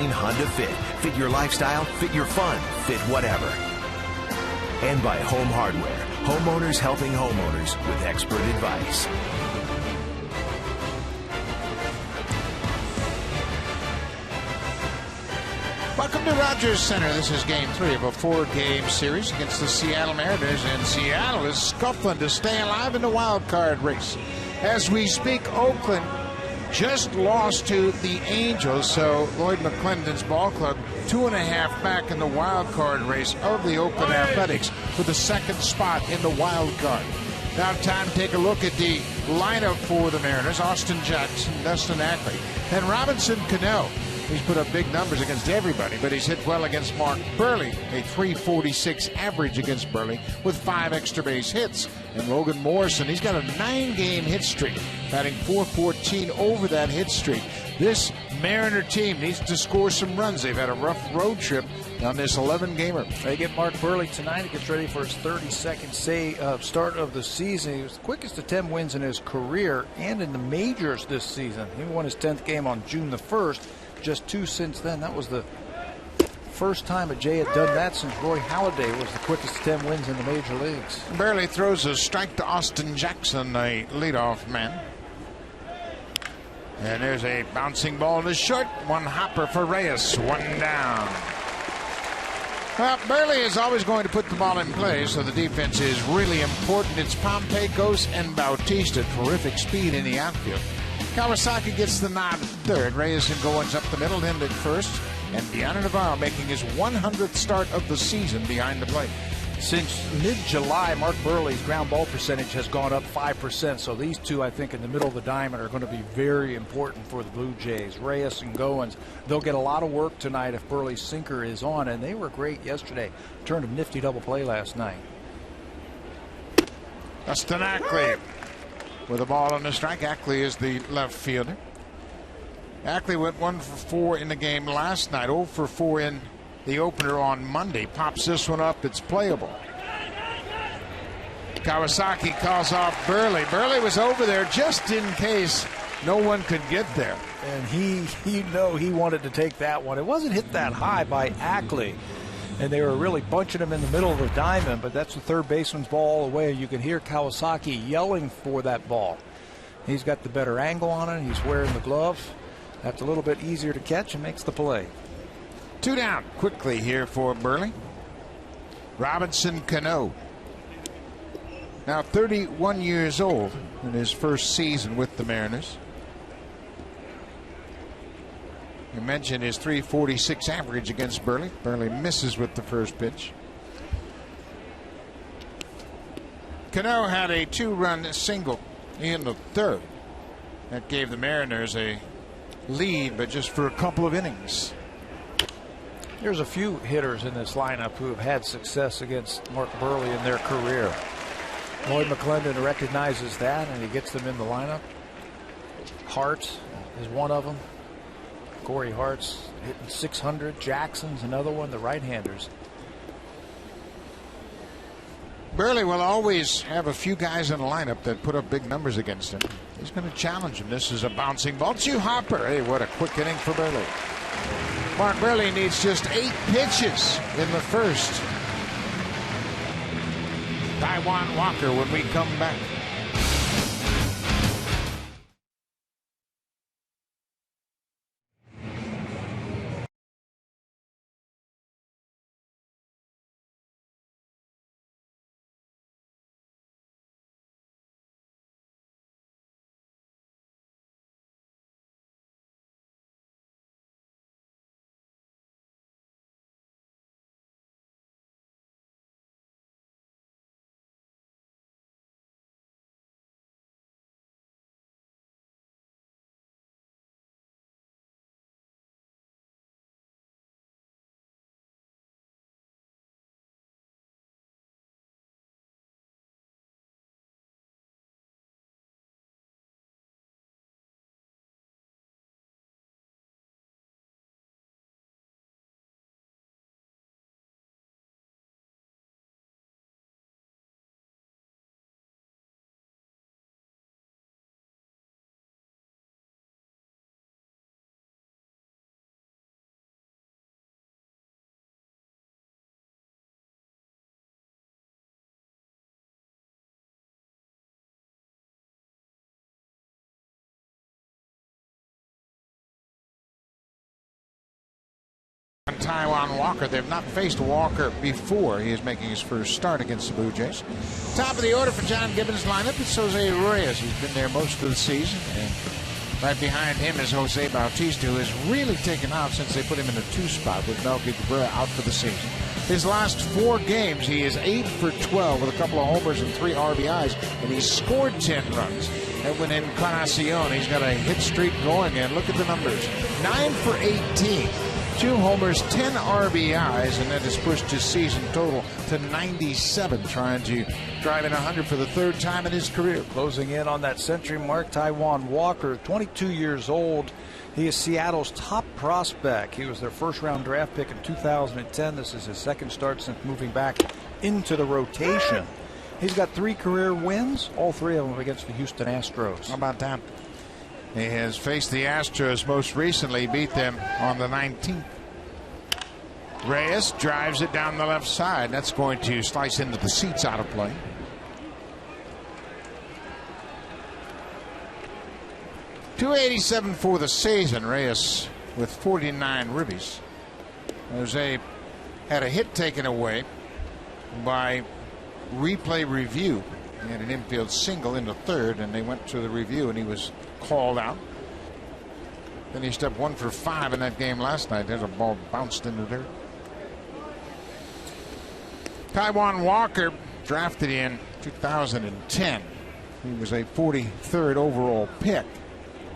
Honda Fit. Fit your lifestyle, fit your fun, fit whatever. And by Home Hardware. Homeowners helping homeowners with expert advice. Welcome to Rogers Center. This is Game 3 of a 4-game series against the Seattle Mariners, and Seattle is scuffling to stay alive in the wild card race. As we speak, Oakland just lost to the Angels, so Lloyd McClendon's ball club 2.5 back in the wild card race of the Oakland Athletics for the second spot in the wild card. Now time to take a look at the lineup for the Mariners. Austin Jackson, Dustin Ackley, and Robinson Cano. He's put up big numbers against everybody, but he's hit well against Mark Burley, a .346 average against Burley with 5 extra base hits. And Logan Morrison, he's got a 9-game hit streak, batting .414 over that hit streak. This Mariner team needs to score some runs. They've had a rough road trip on this 11-gamer. They get Mark Burley tonight. He gets ready for his 32nd start of the season. He was the quickest to 10 wins in his career and in the majors this season. He won his 10th game on June the 1st. Just 2 since then. That was the first time a Jay had done that since Roy Halladay was the quickest to 10 wins in the major leagues. Burley throws a strike to Austin Jackson, a leadoff man. And there's a bouncing ball to short. One hopper for Reyes. One down. Well, Burley is always going to put the ball in play, so the defense is really important. It's Pompey, and Bautista. Terrific speed in the outfield. Kawasaki gets the nod at third. Reyes and Goins up the middle, end at first. And Deanna Navarro making his 100th start of the season behind the plate. Since mid-July, Mark Burley's ground ball percentage has gone up 5%. So these two, I think, in the middle of the diamond are going to be very important for the Blue Jays. Reyes and Goins, they'll get a lot of work tonight if Burley's sinker is on. And they were great yesterday. Turned a nifty double play last night. Dustin Ackley with a ball on the strike. Ackley is the left fielder. Ackley went 1 for 4 in the game last night. 0 for 4 in the opener on Monday. Pops this one up. It's playable. Kawasaki calls off Burley. Burley was over there just in case no one could get there. And he wanted to take that one. It wasn't hit that high by Ackley. And they were really bunching him in the middle of the diamond, but that's the third baseman's ball all the way. You can hear Kawasaki yelling for that ball. He's got the better angle on it. He's wearing the glove. That's a little bit easier to catch and makes the play. 2 down quickly here for Burley. Robinson Cano, now 31 years old in his first season with the Mariners. You mentioned his .346 average against Burley. Burley misses with the first pitch. Cano had a 2-run single in the third. That gave the Mariners a lead, but just for a couple of innings. There's a few hitters in this lineup who have had success against Mark Burley in their career. Lloyd McClendon recognizes that, and he gets them in the lineup. Hart is one of them. Corey Hart's hitting .600. Jackson's another one, the right-handers. Burley will always have a few guys in the lineup that put up big numbers against him. He's going to challenge him. This is a bouncing ball to Hopper. Hey, what a quick inning for Burley. Mark Burley needs just 8 pitches in the first. Taijuan Walker when we come back. Taijuan Walker. They've not faced Walker before. He is making his first start against the Blue Jays. Top of the order for John Gibbons' lineup is Jose Reyes. He's been there most of the season. And right behind him is Jose Bautista, who has really taken off since they put him in the 2 spot with Melky Cabrera out for the season. His last 4 games, he is 8 for 12 with a couple of homers and 3 RBIs, and he's scored 10 runs. Edwin Encarnacion, he's got a hit streak going, and look at the numbers. 9 for 18, 2 homers, 10 RBIs, and that has pushed his season total to 97, trying to drive in 100 for the 3rd time in his career. Closing in on that century mark, Taijuan Walker, 22 years old. He is Seattle's top prospect. He was their first-round draft pick in 2010. This is his 2nd start since moving back into the rotation. He's got 3 career wins, all 3 of them against the Houston Astros. How about that? He has faced the Astros most recently, beat them on the 19th. Reyes drives it down the left side. That's going to slice into the seats out of play. .287 for the season. Reyes with 49 ribbies. Jose had a hit taken away by replay review. He had an infield single into 3rd, and they went to the review, and he was called out. Finished up 1 for 5 in that game last night. There's a ball bounced into dirt. Taijuan Walker, drafted in 2010. He was a 43rd overall pick.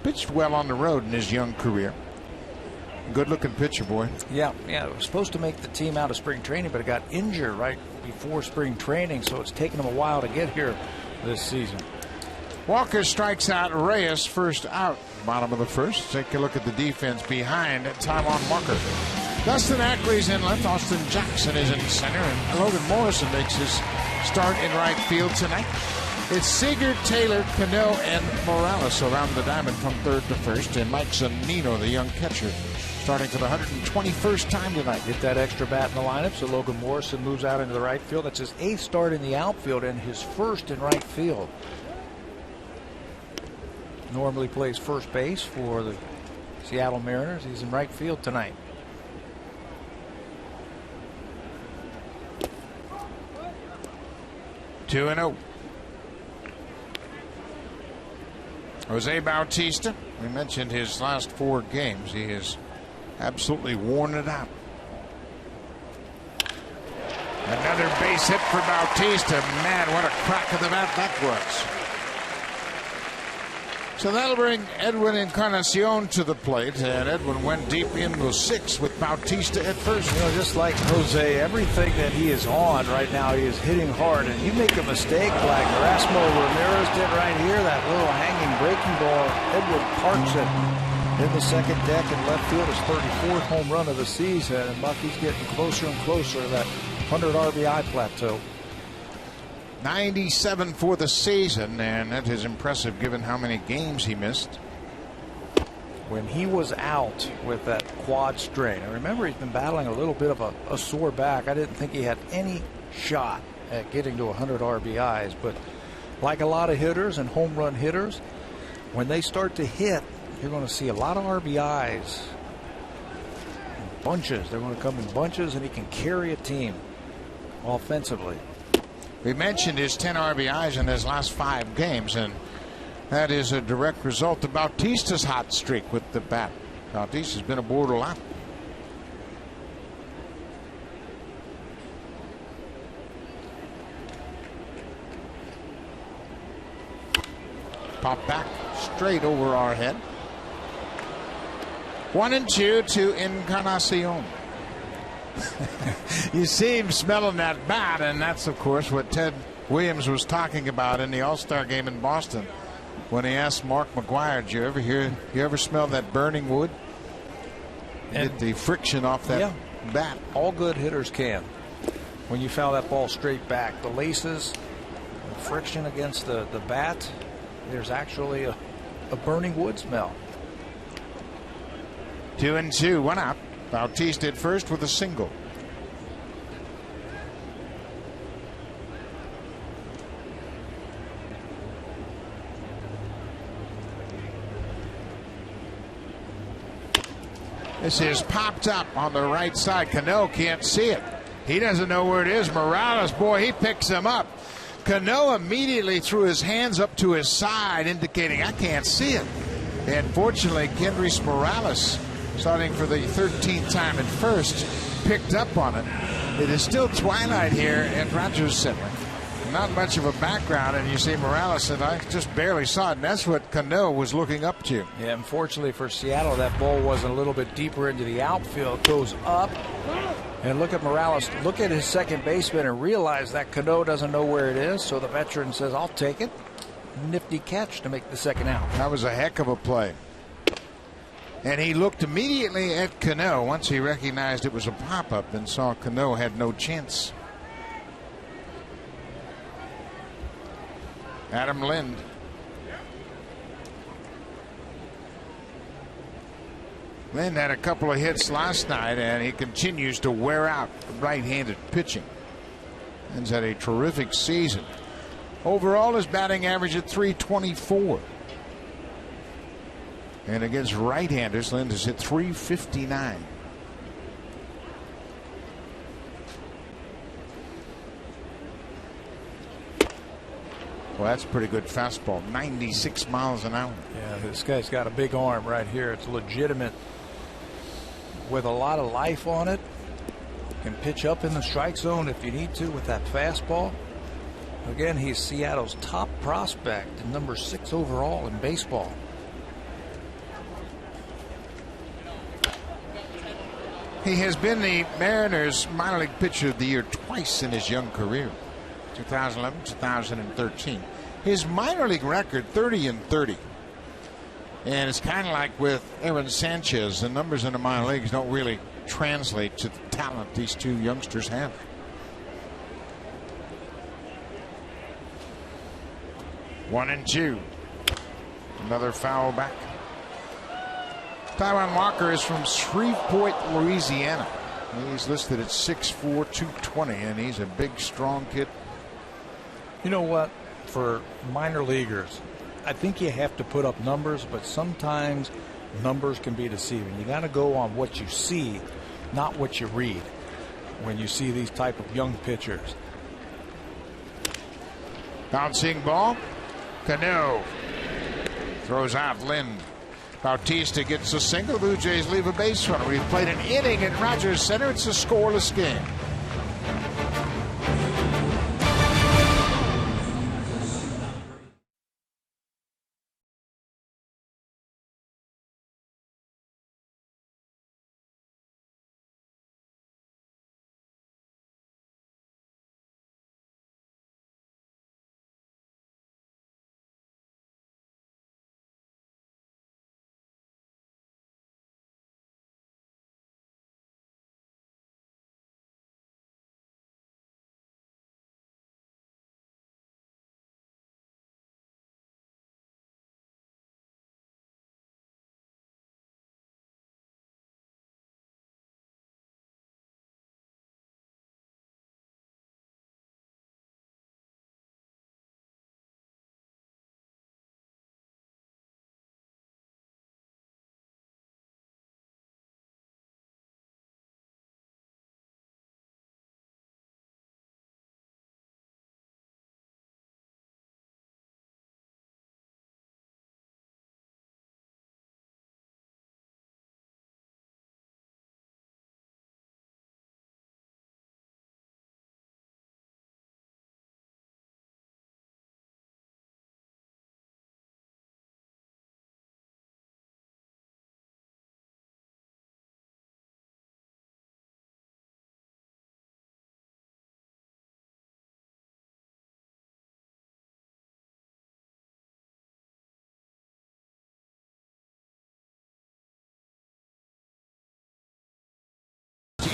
Pitched well on the road in his young career. Good looking pitcher, boy. Yeah, it was supposed to make the team out of spring training, but it got injured right before spring training, so it's taken him a while to get here this season. Walker strikes out Reyes, first out. Bottom of the 1st. Take a look at the defense behind Taijuan Walker. Dustin Ackley's in left. Austin Jackson is in center, and Logan Morrison makes his start in right field tonight. It's Seager, Taylor, Cano, and Morales around the diamond from 3rd to 1st, and Mike Zunino, the young catcher, starting for the 121st time tonight. Get that extra bat in the lineup, so Logan Morrison moves out into the right field. That's his 8th start in the outfield and his 1st in right field. Normally plays first base for the Seattle Mariners. He's in right field tonight. Two and 0. Jose Bautista, we mentioned his last 4 games. He has absolutely worn it out. Another base hit for Bautista. Man, what a crack of the bat that was. So that'll bring Edwin Encarnacion to the plate, and Edwin went deep into 6 with Bautista at first. You know, just like Jose, everything that he is on right now, he is hitting hard, and you make a mistake like Erasmo Ramirez did right here, that little hanging breaking ball, Edwin parks it in the 2nd deck in left field, his 34th home run of the season, and Bucky's getting closer and closer to that 100 RBI plateau. 97 for the season, and that is impressive given how many games he missed. When he was out with that quad strain, I remember he's been battling a little bit of a sore back. I didn't think he had any shot at getting to 100 RBIs, but like a lot of hitters and home run hitters, when they start to hit, you're going to see a lot of RBIs in bunches. They're going to come in bunches, and he can carry a team offensively. We mentioned his 10 RBIs in his last 5 games, and that is a direct result of Bautista's hot streak with the bat. Bautista's been aboard a lot. Pop back straight over our head. 1-2 to Encarnacion. You see him smelling that bat, and that's, of course, what Ted Williams was talking about in the All-Star game in Boston when he asked Mark McGwire, "Did you ever smell that burning wood?" And get the friction off that bat. All good hitters can. When you foul that ball straight back, the laces, the friction against the bat, there's actually a burning wood smell. 2-2, 1 out. Bautista at first with a single. This is popped up on the right side. Cano can't see it. He doesn't know where it is. Morales, boy, he picks him up. Cano immediately threw his hands up to his side, indicating, I can't see it. And fortunately, Kendrys Morales, starting for the 13th time at first, picked up on it. It is still twilight here at Rogers Center. Not much of a background, and you see Morales, and I just barely saw it, and that's what Cano was looking up to. Yeah, unfortunately for Seattle, that ball wasn't a little bit deeper into the outfield. Goes up, and look at Morales. Look at his second baseman and realize that Cano doesn't know where it is, so the veteran says, I'll take it. Nifty catch to make the second out. That was a heck of a play. And he looked immediately at Cano once he recognized it was a pop-up and saw Cano had no chance. Adam Lind. Lind had a couple of hits last night, and he continues to wear out right-handed pitching. Lind's had a terrific season. Overall, his batting average at .324. And against right-handers, Lind has hit .359. Well, that's a pretty good fastball. 96 miles an hour. Yeah, this guy's got a big arm right here. It's legitimate with a lot of life on it. Can pitch up in the strike zone if you need to with that fastball. Again, he's Seattle's top prospect and number 6 overall in baseball. He has been the Mariners minor league pitcher of the year twice in his young career. 2011, 2013. His minor league record, 30-30. And it's kind of like with Aaron Sanchez. The numbers in the minor leagues don't really translate to the talent these two youngsters have. One and two. Another foul back. Taijuan Walker is from Shreveport, Louisiana. He's listed at 6'4", 220, and he's a big, strong kid. You know what? For minor leaguers, I think you have to put up numbers, but sometimes numbers can be deceiving. You got to go on what you see, not what you read, when you see these type of young pitchers. Bouncing ball. Cano throws out Lind. Bautista gets a single. Blue Jays leave a base runner. We've played an inning at Rogers Center. It's a scoreless game.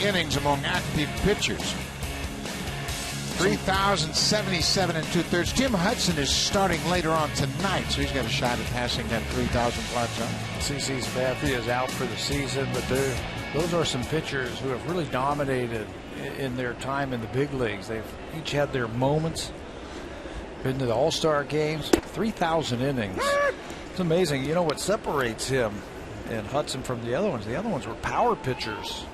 Innings among active pitchers. 3,077 and 2/3. Jim Hudson is starting later on tonight, so he's got a shot at passing that 3,000 plateau. CC Sabathia is out for the season, but those are some pitchers who have really dominated in their time in the big leagues. They've each had their moments, been to the All-Star games, 3,000 innings. It's amazing. You know what separates him and Hudson from the other ones. The other ones were power pitchers.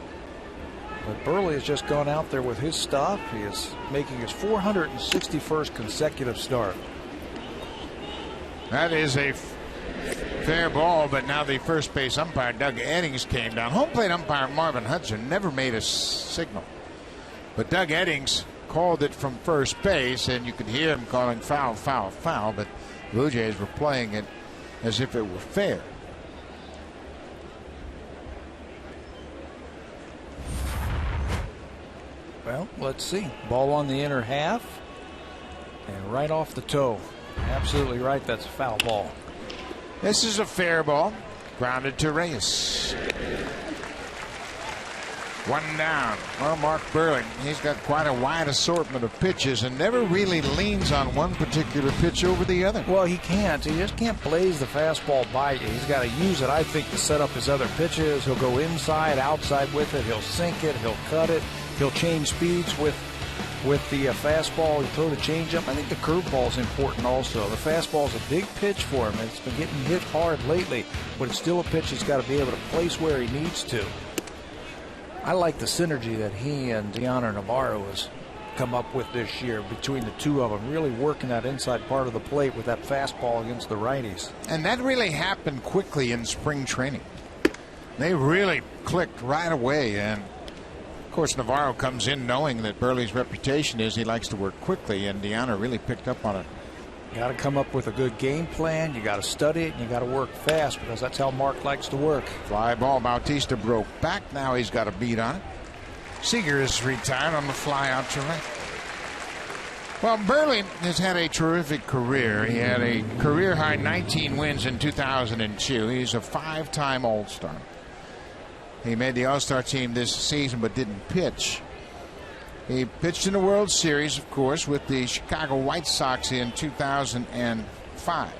But Burley has just gone out there with his stuff. He is making his 461st consecutive start. That is a fair ball, but now the first base umpire, Doug Eddings, came down. Home plate umpire Marvin Hudson never made a signal. But Doug Eddings called it from first base, and you could hear him calling foul, foul, foul, but Blue Jays were playing it as if it were fair. Well, let's see. Ball on the inner half and right off the toe. Absolutely right. That's a foul ball. This is a fair ball. Grounded to Reyes. One down. Well, Mark Burley, he's got quite a wide assortment of pitches and never really leans on one particular pitch over the other. Well, he can't. He just can't blaze the fastball by you. He's got to use it, I think, to set up his other pitches. He'll go inside, outside with it. He'll sink it. He'll cut it. He'll change speeds with the fastball. He'll throw the changeup. I think the curveball is important also. The fastball is a big pitch for him. It's been getting hit hard lately, but it's still a pitch he's got to be able to place where he needs to. I like the synergy that he and Deanna Navarro has come up with this year between the two of them, really working that inside part of the plate with that fastball against the righties. And that really happened quickly in spring training. They really clicked right away, and of course Navarro comes in knowing that Burley's reputation is he likes to work quickly, and Deanna really picked up on it. You got to come up with a good game plan. You got to study it, and you got to work fast because that's how Mark likes to work. Fly ball. Bautista broke back. Now he's got a beat on it. Seager is retired on the fly out to right. Well, Burley has had a terrific career. He had a career high 19 wins in 2002. He's a 5-time All-Star. He made the All-Star team this season but didn't pitch. He pitched in the World Series, of course, with the Chicago White Sox in 2005.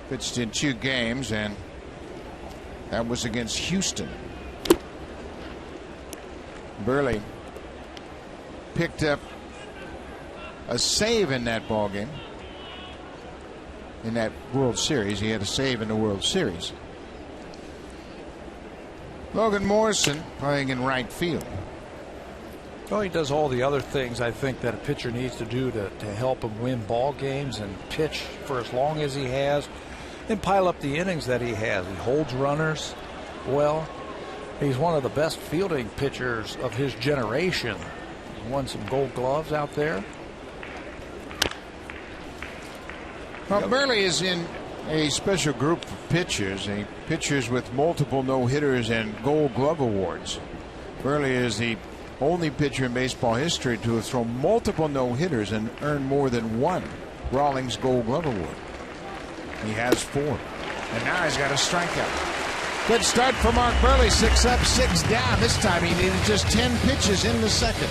Pitched in 2 games, and that was against Houston. Burley picked up a save in that ballgame. In that World Series, he had a save in the World Series. Logan Morrison playing in right field. Well, he does all the other things I think that a pitcher needs to do to help him win ball games and pitch for as long as he has and pile up the innings that he has. He holds runners well. He's one of the best fielding pitchers of his generation. He's won some Gold Gloves out there. Well, Burley is in a special group of pitchers, pitchers with multiple no-hitters and Gold Glove awards. Burley is the only pitcher in baseball history to have thrown multiple no-hitters and earned more than one Rawlings Gold Glove award. He has 4. And now he's got a strikeout. Good start for Mark Burley. 6 up, 6 down. This time he needed just 10 pitches in the second.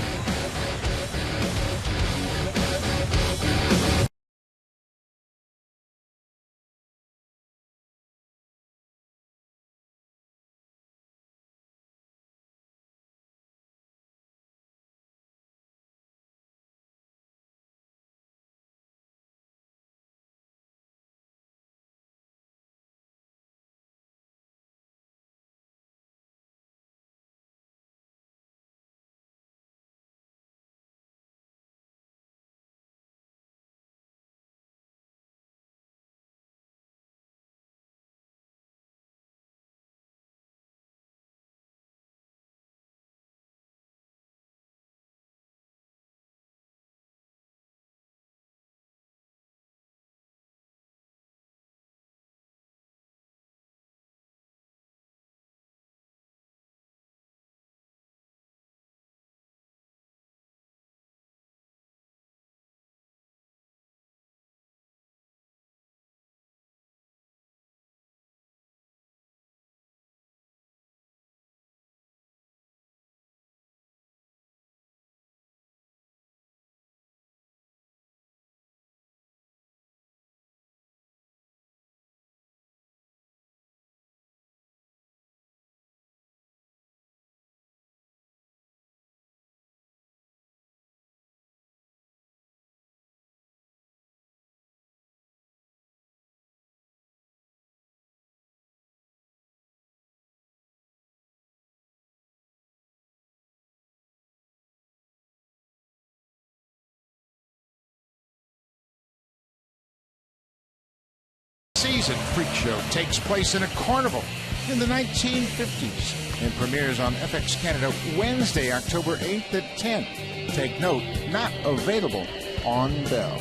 season freak show takes place in a carnival in the 1950s and premieres on FX Canada Wednesday, October 8th at 10. Take note, not available on Bell.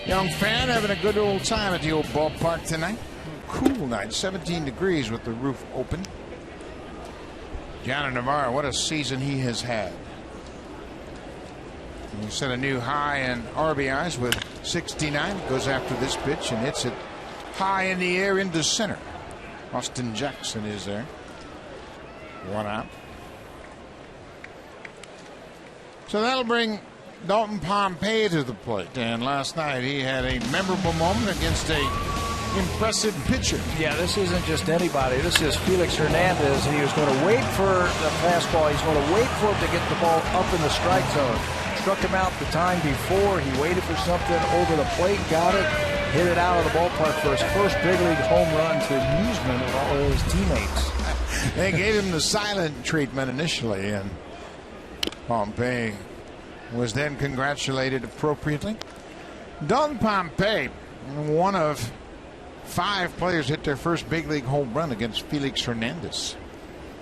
Young fan having a good old time at the old ballpark tonight. Cool night, 17 degrees with the roof open. John Navarro, what a season he has had. He set a new high in RBIs with 69. Goes after this pitch and hits it high in the air into center. Austin Jackson is there. One out. So that'll bring Dalton Pompey to the plate. And last night he had a memorable moment against a impressive pitcher. Yeah, this isn't just anybody. This is Felix Hernandez. He was going to wait for the fastball. He's going to wait for it to get the ball up in the strike zone. Struck him out the time before. He waited for something over the plate, got it, hit it out of the ballpark for his first big league home run to amusement of all of his teammates. They gave him the silent treatment initially, and Pompey was then congratulated appropriately. Dalton Pompey, one of 5 players hit their first big league home run against Felix Hernandez.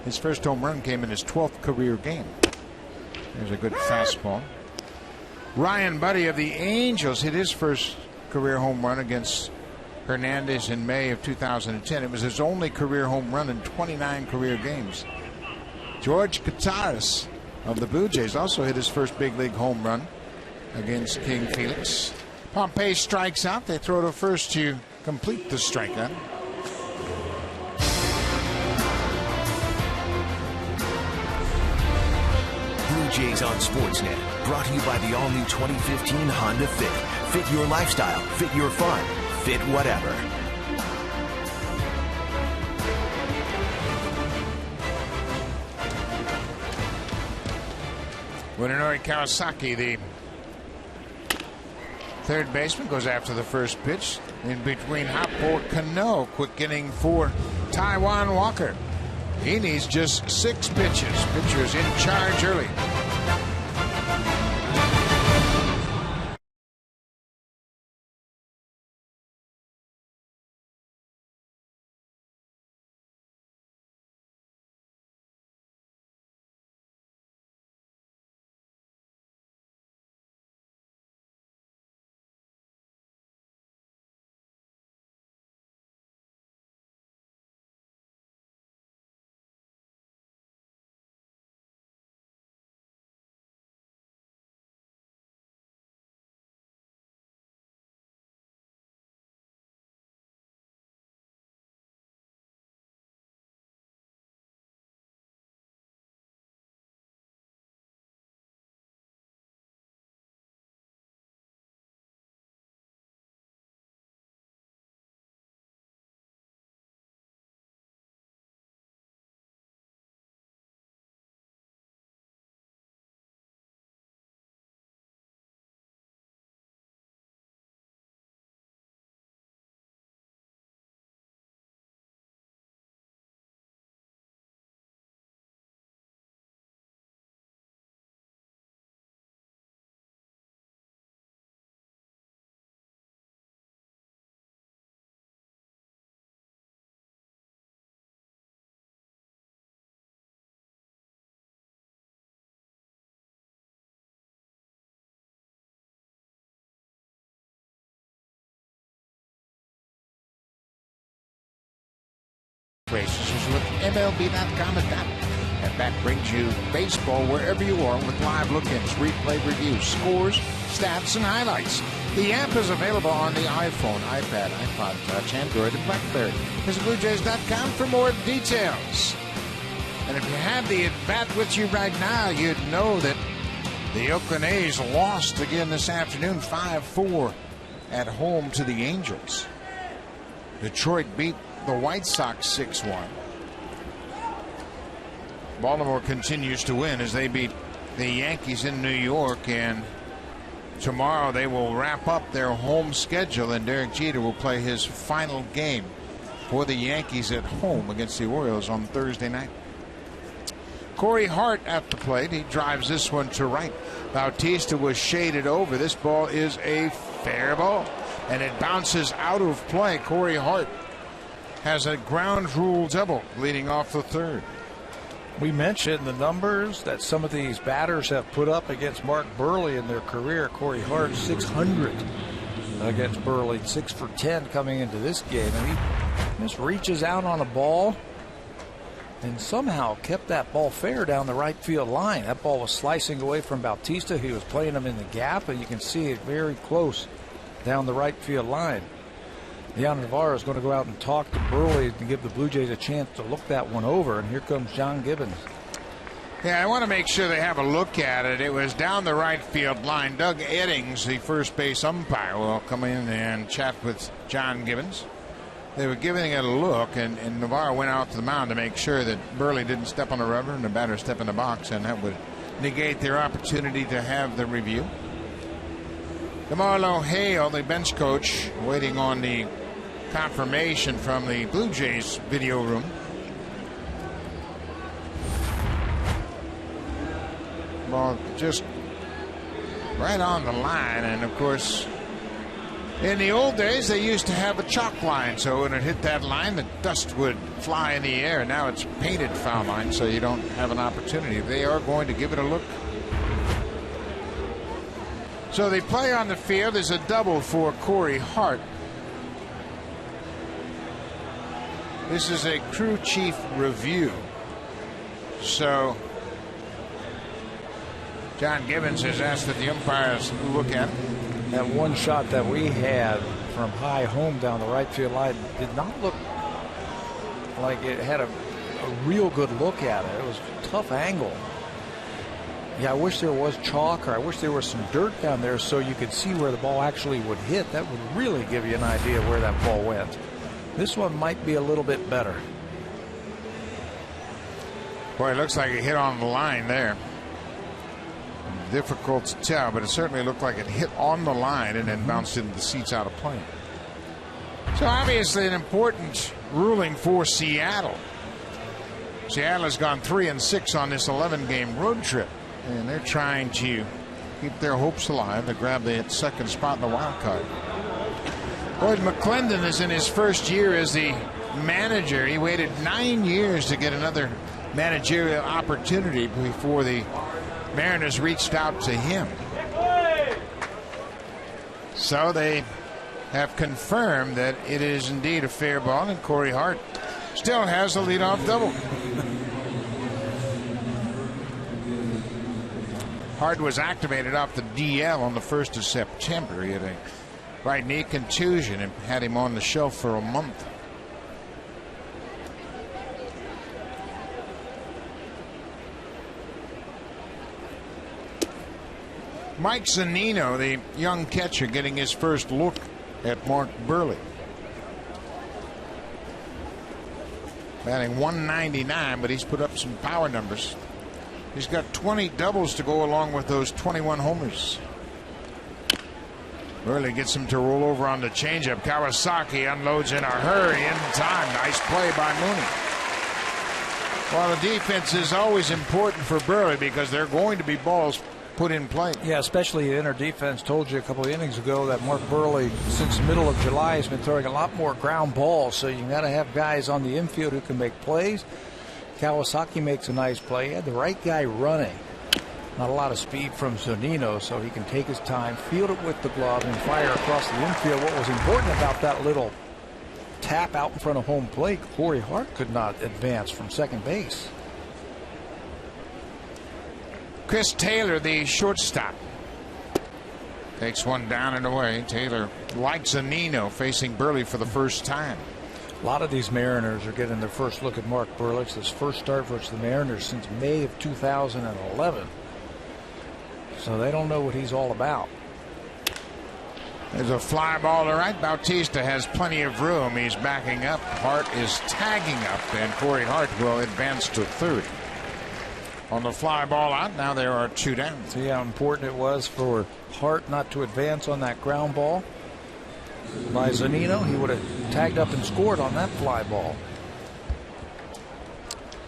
His first home run came in his 12th career game. There's a good fastball. Ryan Buddy of the Angels hit his first career home run against Hernandez in May of 2010. It was his only career home run in 29 career games. George Kataris of the Blue Jays also hit his first big league home run against King Felix. Pompey strikes out. They throw to first to complete the strikeout. Blue Jays on Sportsnet, brought to you by the all-new 2015 Honda Fit. Fit your lifestyle, fit your fun, fit whatever. Munenori Kawasaki, the third baseman, goes after the first pitch. In between hop for Cano. Quick inning for Taijuan Walker. He needs just 6 pitches. Pitcher's in charge early. Races with MLB.com and that brings you baseball wherever you are with live look-ins, replay reviews, scores, stats, and highlights. The app is available on the iPhone, iPad, iPod Touch, Android, and BlackBerry. Visit BlueJays.com for more details. And if you had the at-bat with you right now, you'd know that the Oakland A's lost again this afternoon, 5-4 at home to the Angels. Detroit beat the White Sox 6-1. Baltimore continues to win as they beat the Yankees in New York, and tomorrow they will wrap up their home schedule, and Derek Jeter will play his final game for the Yankees at home against the Orioles on Thursday night. Corey Hart at the plate. He drives this one to right. Bautista was shaded over. This ball is a fair ball. and it bounces out of play. Corey Hart has a ground rule double leading off the third. We mentioned the numbers that some of these batters have put up against Mark Buehrle in their career. Corey Hart 600 against Buehrle, 6 for 10 coming into this game, and he just reaches out on a ball and somehow kept that ball fair down the right field line. That ball was slicing away from Bautista. He was playing him in the gap, and you can see it very close down the right field line. Leon Navarro is going to go out and talk to Buehrle to give the Blue Jays a chance to look that one over, and here comes John Gibbons. Yeah, I want to make sure they have a look at it. It was down the right field line. Doug Eddings, the first base umpire, will come in and chat with John Gibbons. They were giving it a look, and Navarro went out to the mound to make sure that Buehrle didn't step on the rubber and the batter step in the box, and that would negate their opportunity to have the review. DeMarlo Hale, the bench coach, waiting on the confirmation from the Blue Jays video room. Ball just right on the line, and of course, in the old days they used to have a chalk line, so when it hit that line the dust would fly in the air. Now it's painted foul line, so you don't have an opportunity. They are going to give it a look. So the play on the field is a double for Corey Hart. This is a crew chief review. So John Gibbons has asked that the umpires look at it. That one shot that we had from high home down the right field line did not look like it had a real good look at it. It was a tough angle. Yeah, I wish there was chalk, or I wish there was some dirt down there so you could see where the ball actually would hit. That would really give you an idea where that ball went. This one might be a little bit better. Boy, it looks like it hit on the line there. Difficult to tell, but it certainly looked like it hit on the line and then bounced into the seats out of play. So obviously an important ruling for Seattle. Seattle has gone 3-6 on this 11-game road trip, and they're trying to keep their hopes alive to grab the second spot in the wild card. Boyd McClendon is in his first year as the manager. He waited 9 years to get another managerial opportunity before the Mariners reached out to him. So they have confirmed that it is indeed a fair ball, and Corey Hart still has a leadoff double. Hart was activated off the DL on the 1st of September. He had a right knee contusion and had him on the shelf for a month. Mike Zunino, the young catcher, getting his first look at Mark Buehrle. Batting .199, but he's put up some power numbers. He's got 20 doubles to go along with those 21 homers. Buehrle gets him to roll over on the changeup. Kawasaki unloads in a hurry in time. Nice play by Mooney. Well, the defense is always important for Buehrle because there are going to be balls put in play. Yeah, especially the inner defense. Told you a couple of innings ago that Mark Buehrle, since the middle of July, has been throwing a lot more ground balls. So you got to have guys on the infield who can make plays. Kawasaki makes a nice play. He had the right guy running. Not a lot of speed from Zunino, so he can take his time, field it with the glove, and fire across the infield. What was important about that little tap out in front of home plate, Corey Hart could not advance from second base. Chris Taylor, the shortstop, takes one down and away. Taylor, like Zunino, facing Buehrle for the first time. A lot of these Mariners are getting their first look at Mark Buehrle. It's his first start versus the Mariners since May of 2011. So they don't know what he's all about. There's a fly ball to right. Bautista has plenty of room. He's backing up. Hart is tagging up, and Corey Hart will advance to third. On the fly ball out, now there are two down. See how important it was for Hart not to advance on that ground ball by Zunino. He would have tagged up and scored on that fly ball.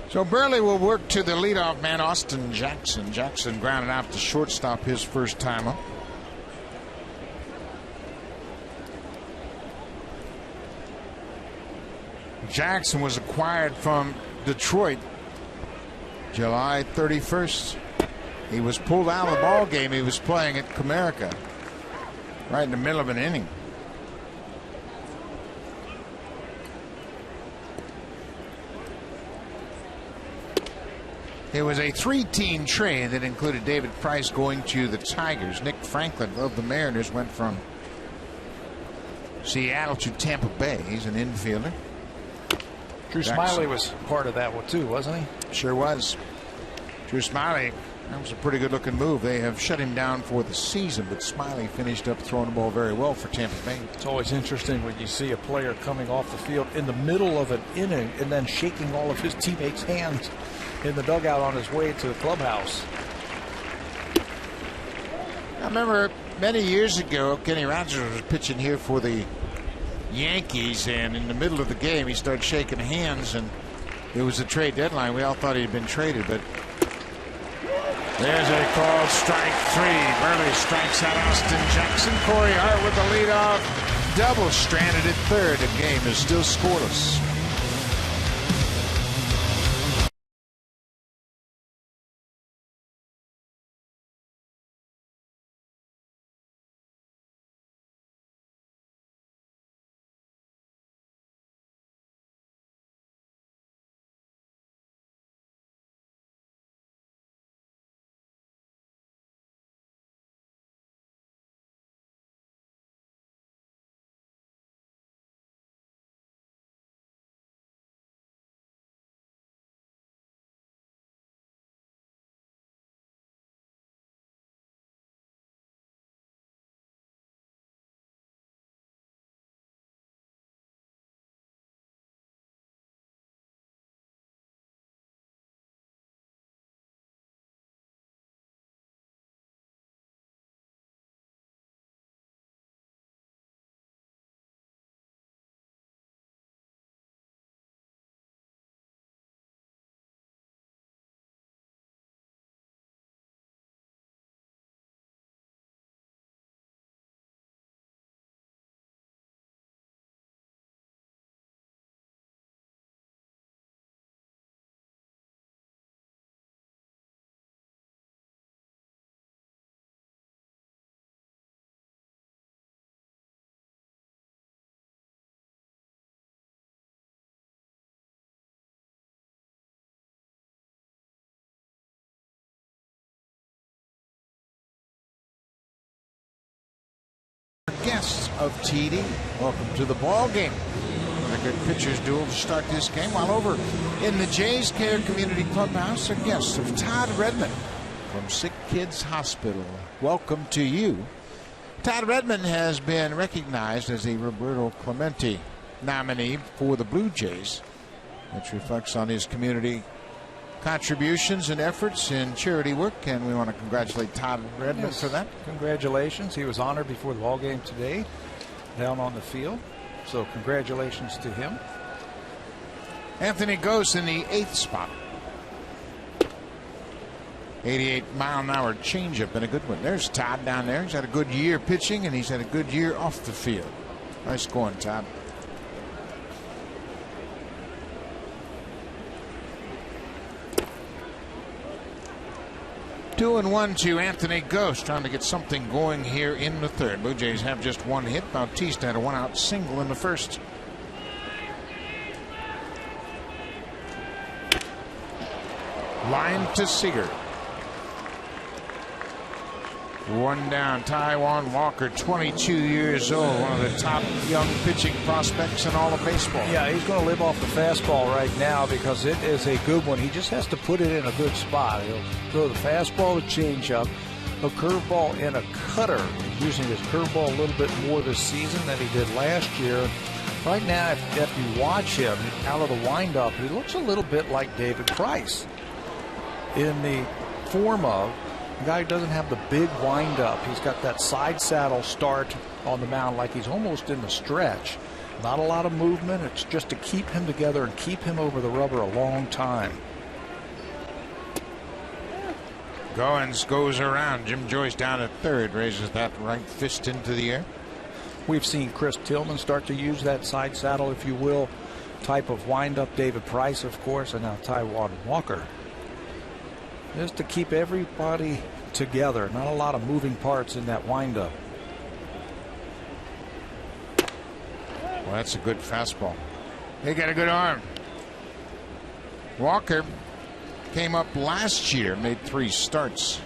So Buehrle will work to the leadoff man, Austin Jackson. Jackson grounded out to shortstop his first time up. Jackson was acquired from Detroit July 31st. He was pulled out of the ball game he was playing at Comerica right in the middle of an inning. It was a 3-team trade that included David Price going to the Tigers. Nick Franklin of the Mariners went from Seattle to Tampa Bay. He's an infielder. Drew Smiley was part of that one too, wasn't he? Sure was. Drew Smiley, that was a pretty good looking move. They have shut him down for the season, but Smiley finished up throwing the ball very well for Tampa Bay. It's always interesting when you see a player coming off the field in the middle of an inning and then shaking all of his teammates' hands in the dugout on his way to the clubhouse. I remember many years ago, Kenny Rogers was pitching here for the Yankees, and in the middle of the game he started shaking hands, and it was a trade deadline. We all thought he had been traded, but there's a called strike 3. Burley strikes out Austin Jackson. Corey Hart with the leadoff double, stranded at third. The game is still scoreless. Guests of TD, welcome to the ball game. A good pitchers duel to start this game. While over in the Jays Care Community Clubhouse, are guests of Todd Redmond from Sick Kids Hospital. Welcome to you. Todd Redmond has been recognized as a Roberto Clemente nominee for the Blue Jays, which reflects on his community contributions and efforts in charity work, and we want to congratulate Todd Redmond for that. Congratulations. He was honored before the ball game today down on the field, so congratulations to him. Anthony Gose in the 8th spot. 88-mile-an-hour changeup and a good one. There's Todd down there. He's had a good year pitching, and he's had a good year off the field. Nice going, Todd. 2-1 to Anthony Gose, trying to get something going here in the third. Blue Jays have just one hit. Bautista had a one-out single in the first. Line to Seager. One down. Taijuan Walker, 22 years old, one of the top young pitching prospects in all of baseball. Yeah, he's going to live off the fastball right now because it is a good one. He just has to put it in a good spot. He'll throw the fastball, the changeup, a curveball, and a cutter. He's using his curveball a little bit more this season than he did last year. Right now, if you watch him out of the windup, he looks a little bit like David Price in the form of a guy who doesn't have the big windup. He's got that side saddle start on the mound like he's almost in the stretch. Not a lot of movement. It's just to keep him together and keep him over the rubber a long time. Goins goes around. Jim Joyce down at third, raises that right fist into the air. We've seen Chris Tillman start to use that side saddle, if you will, type of windup. David Price, of course, and now Taijuan Walker. Just to keep everybody together. Not a lot of moving parts in that windup. Well, that's a good fastball. They got a good arm. Walker came up last year, made 3 starts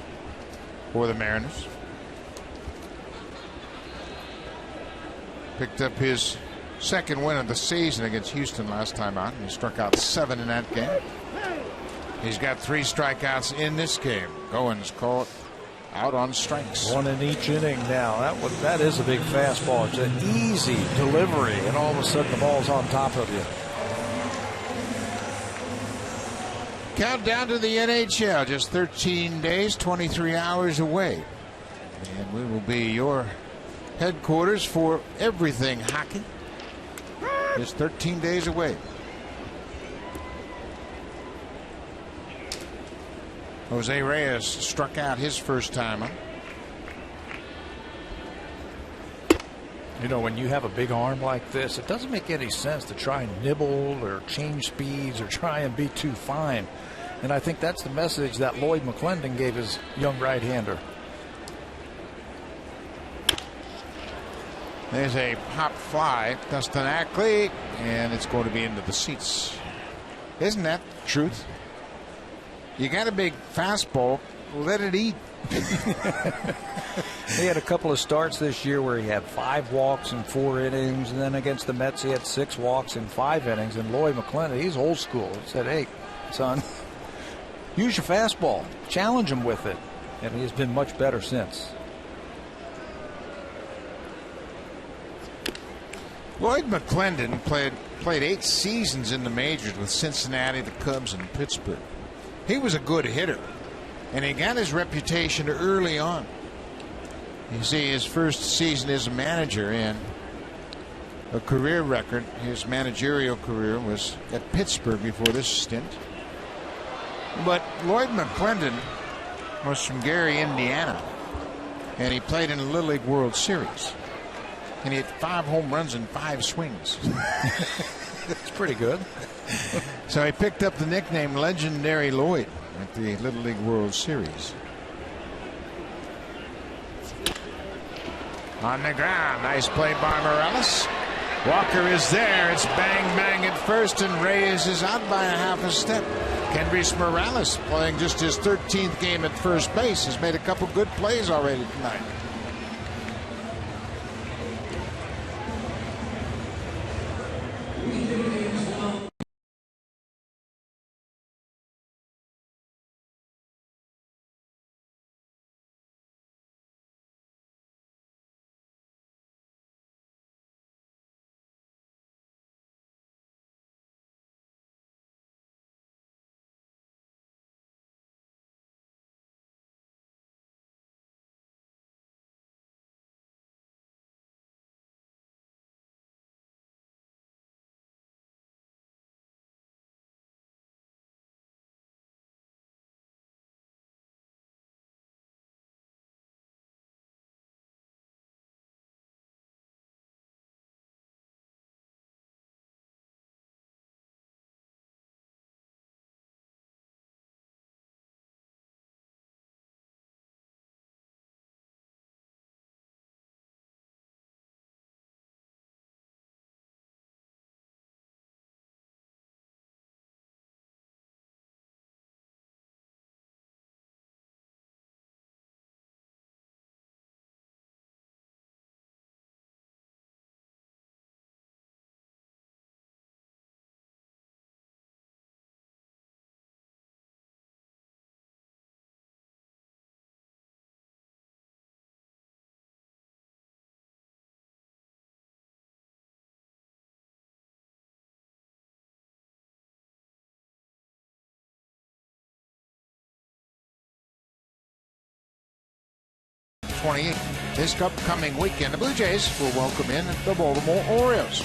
for the Mariners. Picked up his second win of the season against Houston last time out. He struck out 7 in that game. He's got 3 strikeouts in this game. Owens caught out on strikes. 1 in each inning now. That is a big fastball. It's an easy delivery, and all of a sudden the ball's on top of you. Countdown to the NHL. Just 13 days, 23 hours away. And we will be your headquarters for everything hockey. Just 13 days away. Jose Reyes struck out his first time. You know, when you have a big arm like this, it doesn't make any sense to try and nibble or change speeds or try and be too fine. And I think that's the message that Lloyd McClendon gave his young right-hander. There's a pop fly, Dustin Ackley, and it's going to be into the seats. Isn't that the truth? You got a big fastball, let it eat. He had a couple of starts this year where he had 5 walks in 4 innings, and then against the Mets he had 6 walks in 5 innings. And Lloyd McClendon, he's old school. He said, "Hey, son, use your fastball, challenge him with it," and he's been much better since. Lloyd McClendon played 8 seasons in the majors with Cincinnati, the Cubs, and Pittsburgh. He was a good hitter, and he got his reputation early on. You see, his first season as a manager and a career record, his managerial career was at Pittsburgh before this stint. But Lloyd McClendon was from Gary, Indiana, and he played in the Little League World Series. And he had 5 home runs and 5 swings. It's pretty good. So he picked up the nickname Legendary Lloyd at the Little League World Series. On the ground, nice play by Morales. Walker is there. It's bang bang at first, and Reyes is out by a half a step. Kendrys Morales, playing just his 13th game at first base, has made a couple good plays already tonight. This upcoming weekend, the Blue Jays will welcome in the Baltimore Orioles.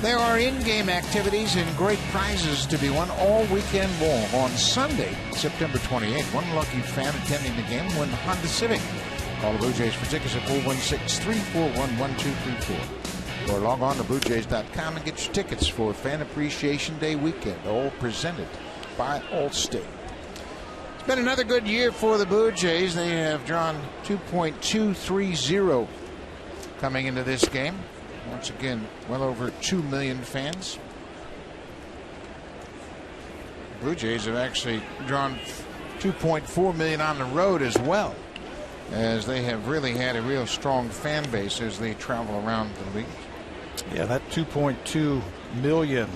There are in-game activities and great prizes to be won all weekend long. On Sunday, September 28th, one lucky fan attending the game will win the Honda Civic. Call the Blue Jays for tickets at 416-341-1234. Or log on to BlueJays.com and get your tickets for Fan Appreciation Day weekend, all presented by Allstate. It's been another good year for the Blue Jays. They have drawn 2.230 coming into this game. Once again, well over 2 million fans. Blue Jays have actually drawn 2.4 million on the road as well, as they have really had a real strong fan base as they travel around the league. Yeah, that 2.2 million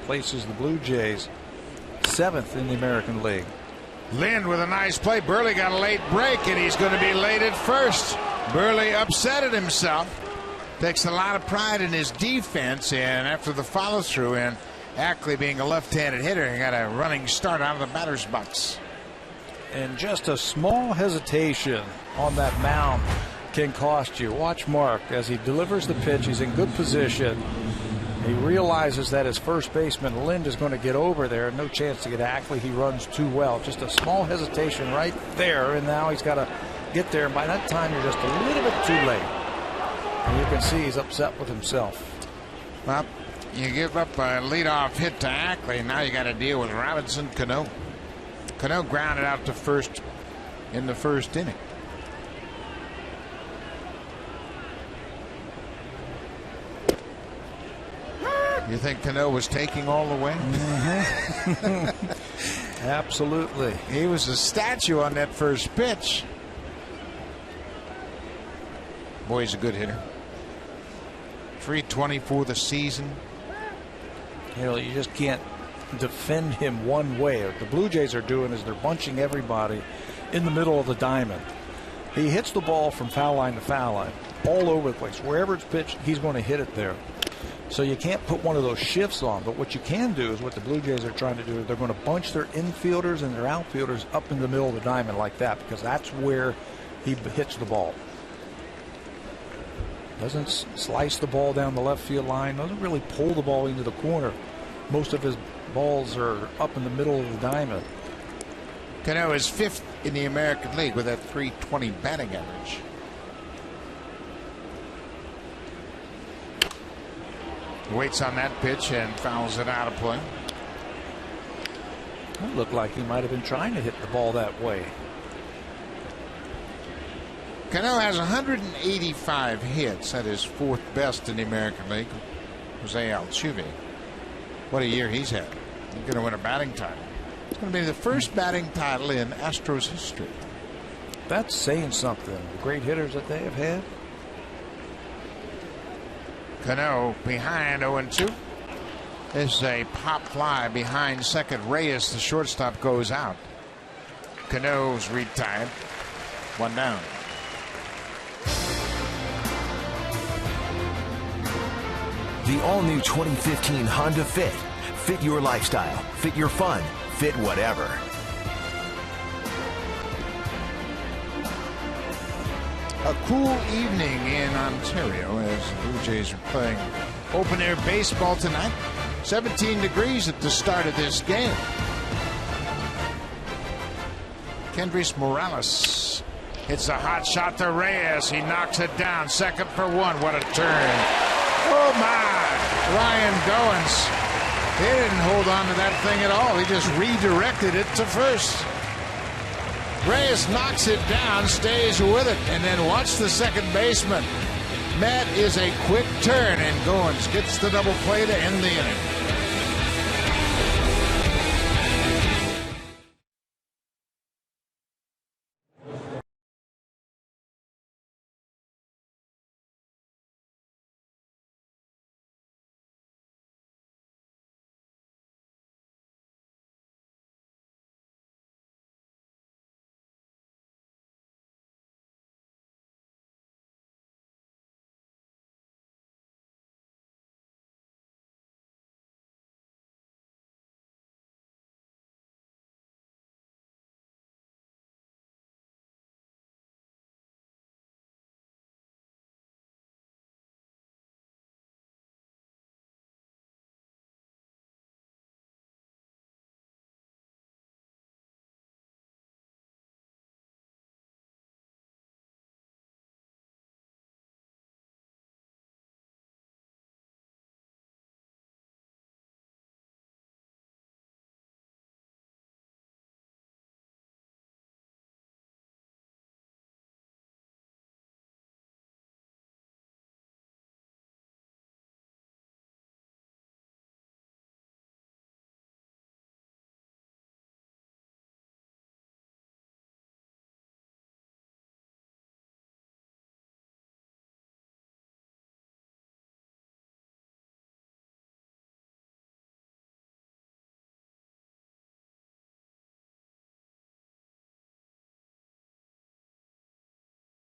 places the Blue Jays 7th in the American League. Lind with a nice play. Burley got a late break, and he's going to be late at first. Burley upset at himself. Takes a lot of pride in his defense, and after the follow-through, and Ackley being a left-handed hitter, he got a running start out of the batter's box. And just a small hesitation on that mound can cost you. Watch Mark as he delivers the pitch. He's in good position. He realizes that his first baseman, Lind, is going to get over there. No chance to get Ackley. He runs too well. Just a small hesitation right there, and now he's got to get there. And by that time, you're just a little bit too late. And you can see he's upset with himself. Well, you give up a leadoff hit to Ackley. Now you got to deal with Robinson Cano. Cano grounded out to first in the first inning. You think Cano was taking all the way? Mm-hmm. Absolutely. He was a statue on that first pitch. Boy, he's a good hitter. 320 for the season. You know, you just can't defend him one way. What the Blue Jays are doing is they're bunching everybody in the middle of the diamond. He hits the ball from foul line to foul line, all over the place. Wherever it's pitched, he's going to hit it there. So you can't put one of those shifts on. But what you can do is what the Blue Jays are trying to do. They're going to bunch their infielders and their outfielders up in the middle of the diamond like that, because that's where he hits the ball. Doesn't slice the ball down the left field line. Doesn't really pull the ball into the corner. Most of his balls are up in the middle of the diamond. Cano is 5th in the American League with that .320 batting average. Waits on that pitch and fouls it out of play. It looked like he might have been trying to hit the ball that way. Cano has 185 hits. That is 4th best in the American League. Jose Altuve. What a year he's had. He's going to win a batting title. It's going to be the first batting title in Astros history. That's saying something. The great hitters that they have had. Cano behind 0-2. This is a pop fly behind second. Reyes, the shortstop, goes out. Cano's retired. 1 down. The all-new 2015 Honda Fit. Fit your lifestyle, fit your fun, fit whatever. A cool evening in Ontario as the Blue Jays are playing open air baseball tonight. 17 degrees at the start of this game. Kendrys Morales hits a hot shot to Reyes. He knocks it down. 2nd for 1. What a turn. Oh my! Ryan Goins. He didn't hold on to that thing at all. He just redirected it to first. Reyes knocks it down, stays with it, and then watch the second baseman. That is a quick turn, and Goins gets the double play to end the inning.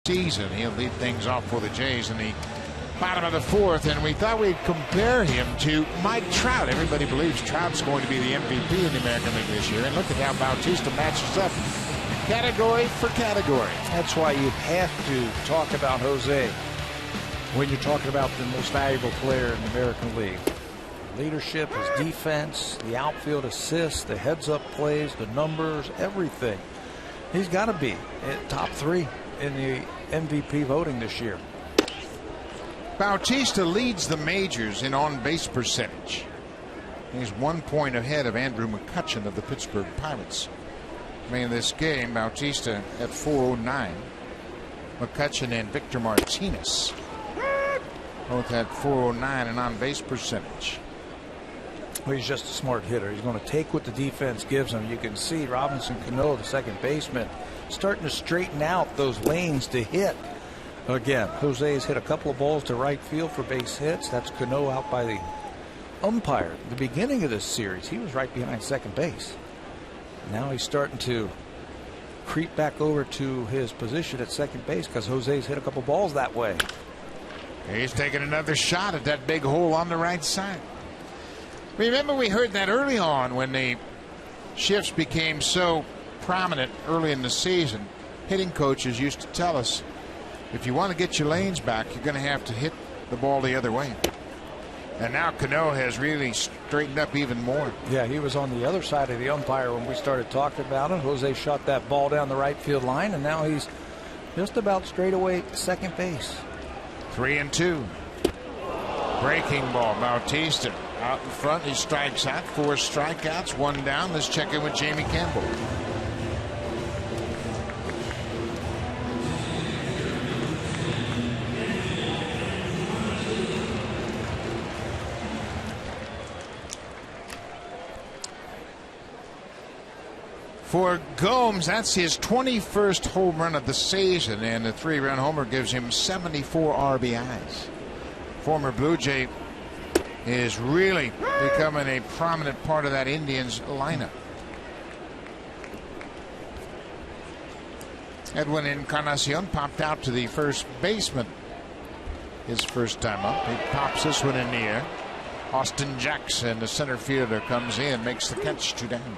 season. He'll lead things off for the Jays in the bottom of the fourth, and we thought we'd compare him to Mike Trout. Everybody believes Trout's going to be the MVP in the American League this year, and look at how Bautista matches up category for category. That's why you have to talk about Jose when you're talking about the most valuable player in the American League. Leadership, his defense, the outfield assists, the heads-up plays, the numbers, everything. He's got to be at top 3 in the MVP voting this year. Bautista leads the majors in on-base percentage. He's 1 point ahead of Andrew McCutchen of the Pittsburgh Pirates. In this game, Bautista at 409. McCutchen and Victor Martinez both at 409 and on-base percentage. Well, he's just a smart hitter. He's going to take what the defense gives him. You can see Robinson Cano, the second baseman, starting to straighten out those lanes to hit. Again, Jose has hit a couple of balls to right field for base hits. That's Cano out by the umpire. At the beginning of this series, he was right behind second base. Now he's starting to creep back over to his position at second base because Jose's hit a couple balls that way. He's taking another shot at that big hole on the right side. Remember, we heard that early on when the shifts became so prominent early in the season. Hitting coaches used to tell us, if you want to get your lanes back, you're going to have to hit the ball the other way. And now Cano has really straightened up even more. Yeah, he was on the other side of the umpire when we started talking about it. Jose shot that ball down the right field line, and now he's just about straight away at second base. 3-2. Breaking ball. Bautista out in front. He strikes out. 4 strikeouts, 1 down. Let's check in with Jamie Campbell. For Gomes, that's his 21st home run of the season, and the 3-run homer gives him 74 RBIs. Former Blue Jay is really becoming a prominent part of that Indians lineup. Edwin Encarnacion popped out to the first baseman his first time up. He pops this one in the air. Austin Jackson, the center fielder, comes in, makes the catch, 2 down.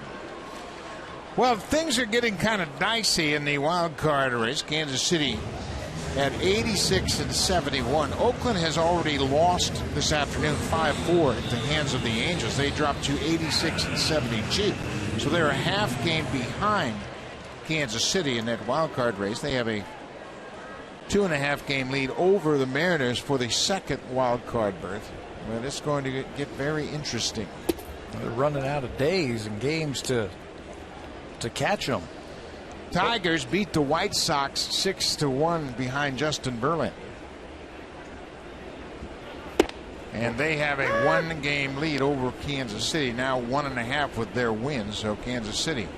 Well, things are getting kind of dicey in the wild card race. Kansas City at 86 and 71. Oakland has already lost this afternoon 5-4 at the hands of the Angels. They dropped to 86 and 72. So they're a half game behind Kansas City in that wild card race. They have a 2.5 game lead over the Mariners for the second wild card berth. Well, it's going to get very interesting. They're running out of days and games to catch them. Tigers beat the White Sox 6-1 behind Justin Verlander. And they have a 1 game lead over Kansas City, now 1.5 with their win. So Kansas City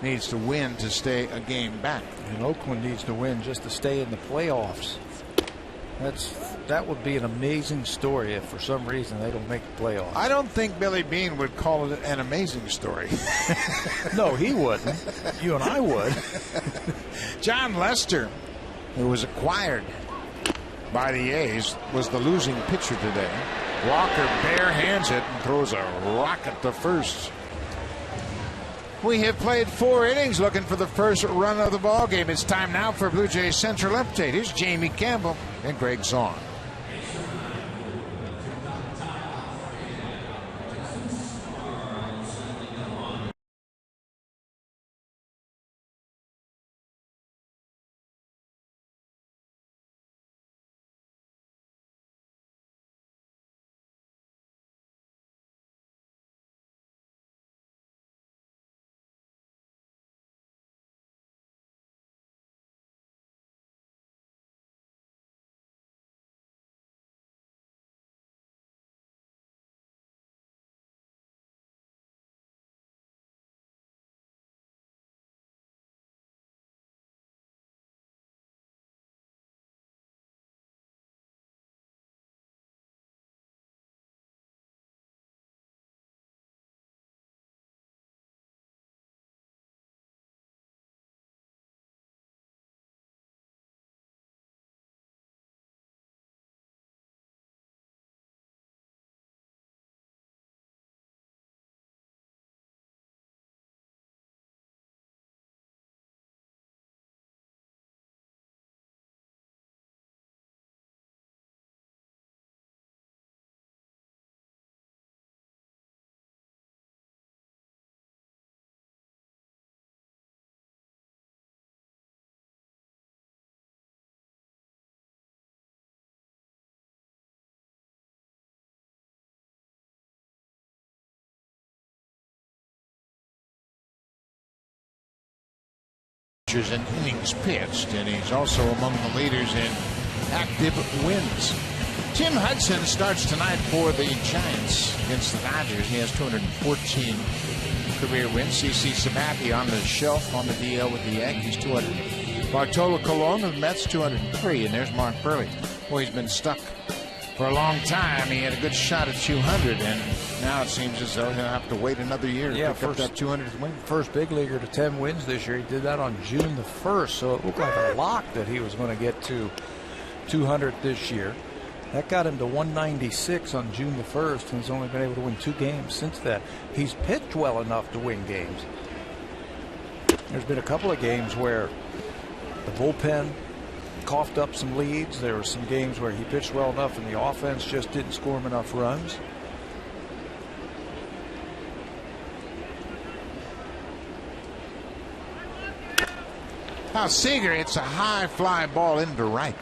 needs to win to stay a game back. And Oakland needs to win just to stay in the playoffs. That would be an amazing story if for some reason they don't make the playoffs. I don't think Billy Beane would call it an amazing story. No, he wouldn't. You and I would. John Lester, who was acquired by the A's, was the losing pitcher today. Walker barehands it and throws a rocket to first. We have played 4 innings looking for the first run of the ball game. It's time now for Blue Jays Central Update. Here's Jamie Campbell and Greg Zahn. signatures in innings pitched, and he's also among the leaders in active wins. Jim Hudson starts tonight for the Giants against the Dodgers. He has 214 career wins. CC Sabathia on the shelf on the DL with the Yankees, 200. Bartolo Colon of the Mets, 203. And there's Mark Burley. Boy, he's been stuck for a long time. He had a good shot at 200, and now it seems as though he'll have to wait another year to pick up that 200th win. First big leaguer to 10 wins this year. He did that on June the 1st, so it looked like a lock that he was going to get to 200 this year. That got him to 196 on June the 1st, and he's only been able to win 2 games since that. He's pitched well enough to win games. There's been a couple of games where the bullpen coughed up some leads. There were some games where he pitched well enough and the offense just didn't score him enough runs. Now Seager, it's a high fly ball into right.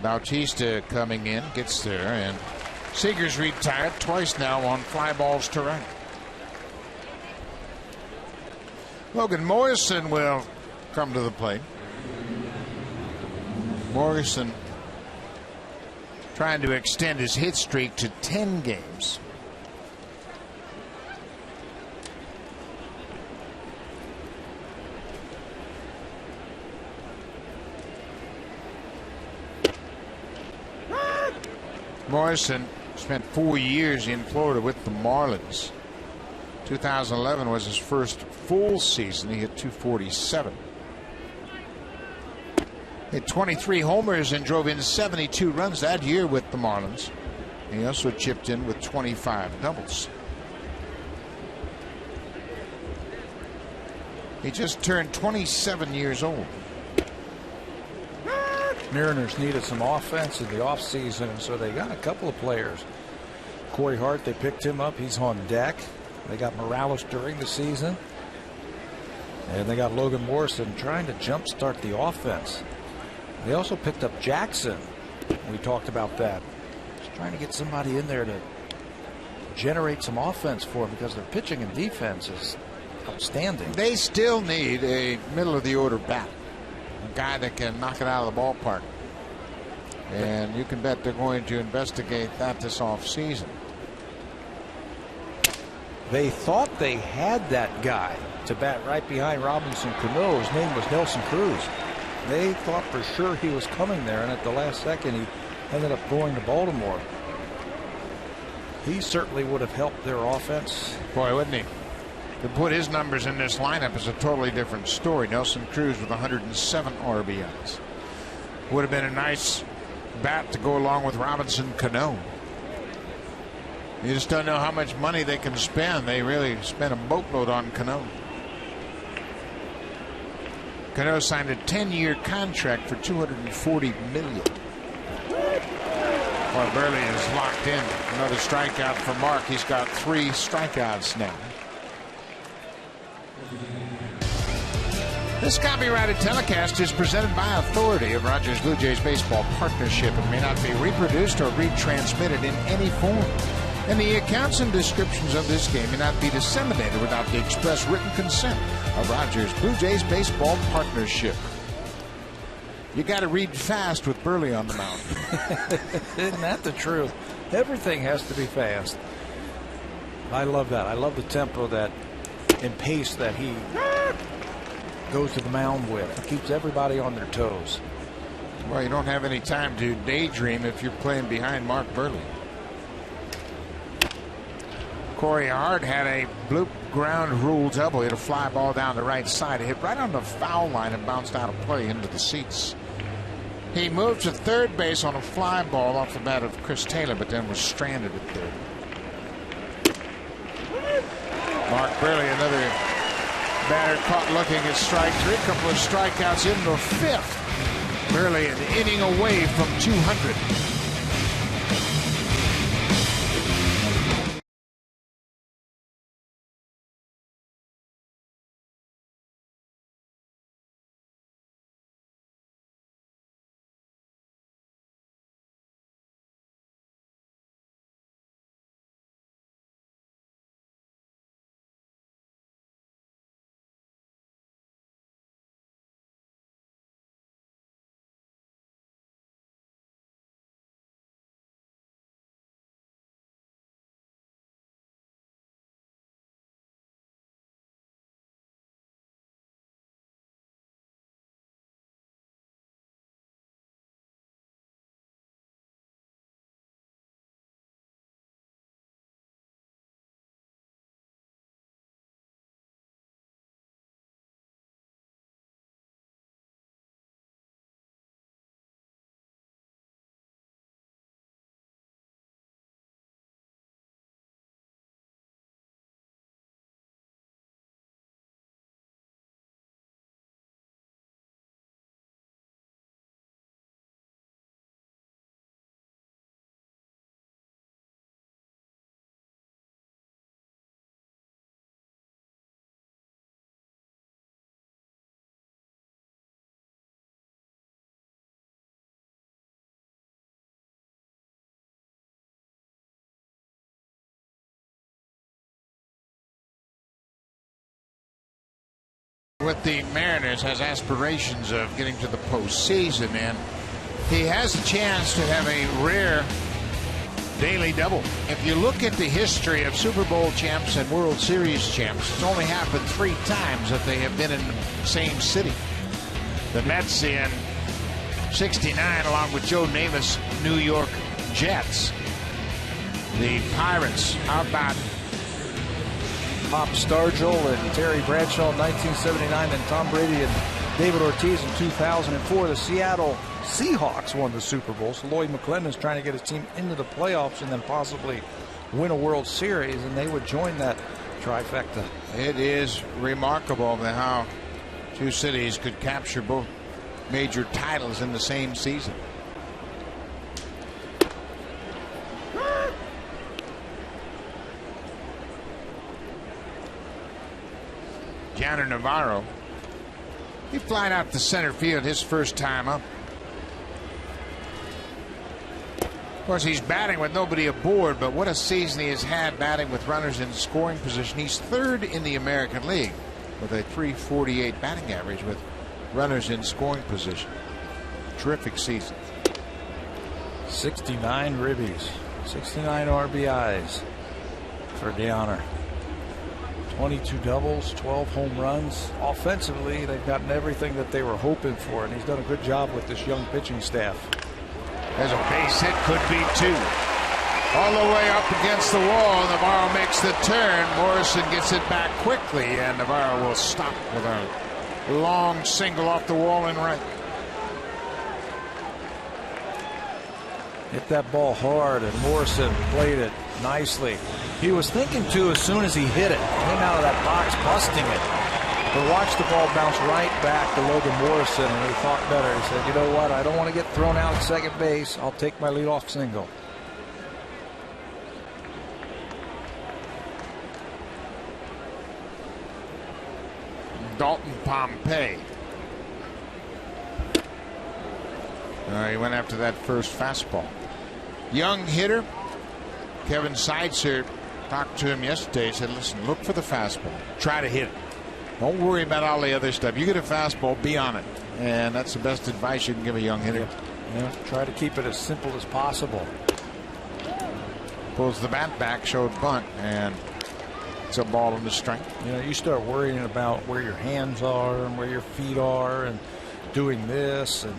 Bautista coming in, gets there, and Seager's retired twice now on fly balls to right. Logan Morrison will come to the plate. Morrison trying to extend his hit streak to 10 games. Morrison spent 4 years in Florida with the Marlins. 2011 was his first full season. He hit 247. Hit 23 homers and drove in 72 runs that year with the Marlins. He also chipped in with 25 doubles. He just turned 27 years old. Mariners needed some offense in the offseason, and so they got a couple of players. Corey Hart, they picked him up. He's on deck. They got Morales during the season. And they got Logan Morrison trying to jumpstart the offense. They also picked up Jackson. We talked about that. Just trying to get somebody in there to generate some offense for them because their pitching and defense is outstanding. They still need a middle-of-the-order bat. A guy that can knock it out of the ballpark. And you can bet they're going to investigate that this offseason. They thought they had that guy to bat right behind Robinson Cano. His name was Nelson Cruz. They thought for sure he was coming there, and at the last second he ended up going to Baltimore. He certainly would have helped their offense. Boy, wouldn't he? To put his numbers in this lineup is a totally different story. Nelson Cruz with 107 RBIs. Would have been a nice bat to go along with Robinson Cano. You just don't know how much money they can spend. They really spent a boatload on Cano. Cano signed a 10-year contract for $240 million. Well, Burley is locked in. Another strikeout for Mark. He's got 3 strikeouts now. This copyrighted telecast is presented by authority of Rogers Blue Jays Baseball Partnership and may not be reproduced or retransmitted in any form. And the accounts and descriptions of this game may not be disseminated without the express written consent of Rogers Blue Jays Baseball Partnership. You got to read fast with Burley on the mound. Isn't that the truth? Everything has to be fast. I love that. I love the tempo that and pace that he goes to the mound with. It keeps everybody on their toes. Well, you don't have any time to daydream if you're playing behind Mark Burley. Corey Hart had a bloop ground rule double. He hit a fly ball down the right side. It hit right on the foul line and bounced out of play into the seats. He moved to third base on a fly ball off the bat of Chris Taylor, but then was stranded at third. Mark Burley, another batter caught looking at strike 3. A couple of strikeouts in the 5th. Burley an inning away from 200. with the Mariners has aspirations of getting to the postseason, and he has a chance to have a rare daily double. If you look at the history of Super Bowl champs and World Series champs, it's only happened 3 times that they have been in the same city. The Mets in '69, along with Joe Namath's New York Jets. The Pirates, how about Pop Stargell and Terry Bradshaw in 1979, and Tom Brady and David Ortiz in 2004. The Seattle Seahawks won the Super Bowl. So Lloyd McClendon is trying to get his team into the playoffs and then possibly win a World Series, and they would join that trifecta. It is remarkable how 2 cities could capture both major titles in the same season. Gianni Navarro, he flying out to center field his first time up. Of course, he's batting with nobody aboard, but what a season he has had batting with runners in scoring position. He's 3rd in the American League with a .348 batting average with runners in scoring position. Terrific season. 69 ribbies, 69 RBIs for DeHonor. 22 doubles, 12 home runs. Offensively, they've gotten everything that they were hoping for, and he's done a good job with this young pitching staff. There's a base hit, could be 2. All the way up against the wall. Navarro makes the turn. Morrison gets it back quickly, and Navarro will stop with a long single off the wall and right. Hit that ball hard, and Morrison played it nicely. He was thinking, too, as soon as he hit it, came out of that box busting it. But watched the ball bounce right back to Logan Morrison, and he thought better. He said, you know what, I don't want to get thrown out at second base. I'll take my leadoff single. Dalton Pompey. He went after that first fastball. Young hitter. Kevin Seitzer talked to him yesterday. He said, listen, look for the fastball. Try to hit it. Don't worry about all the other stuff. You get a fastball, be on it. And that's the best advice you can give a young hitter. Yeah, try to keep it as simple as possible. Pulls the bat back, showed bunt, and it's a ball in the strike. You know, you start worrying about where your hands are and where your feet are and doing this and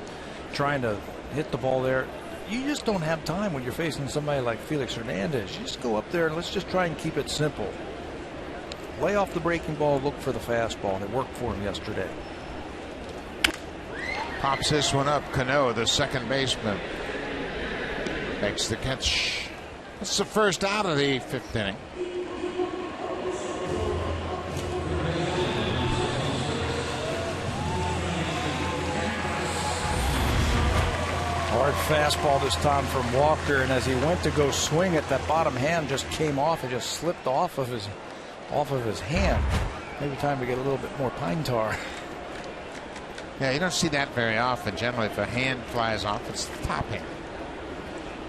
trying to hit the ball there. You just don't have time when you're facing somebody like Felix Hernandez. You just go up there and let's just try and keep it simple. Lay off the breaking ball, look for the fastball, and it worked for him yesterday. Pops this one up. Cano, the second baseman, makes the catch. That's the first out of the 5th inning. Hard fastball this time from Walker, and as he went to go swing it, that bottom hand just came off. It just slipped off of his hand. Maybe time to get a little bit more pine tar. Yeah, you don't see that very often. Generally, if a hand flies off, it's the top hand.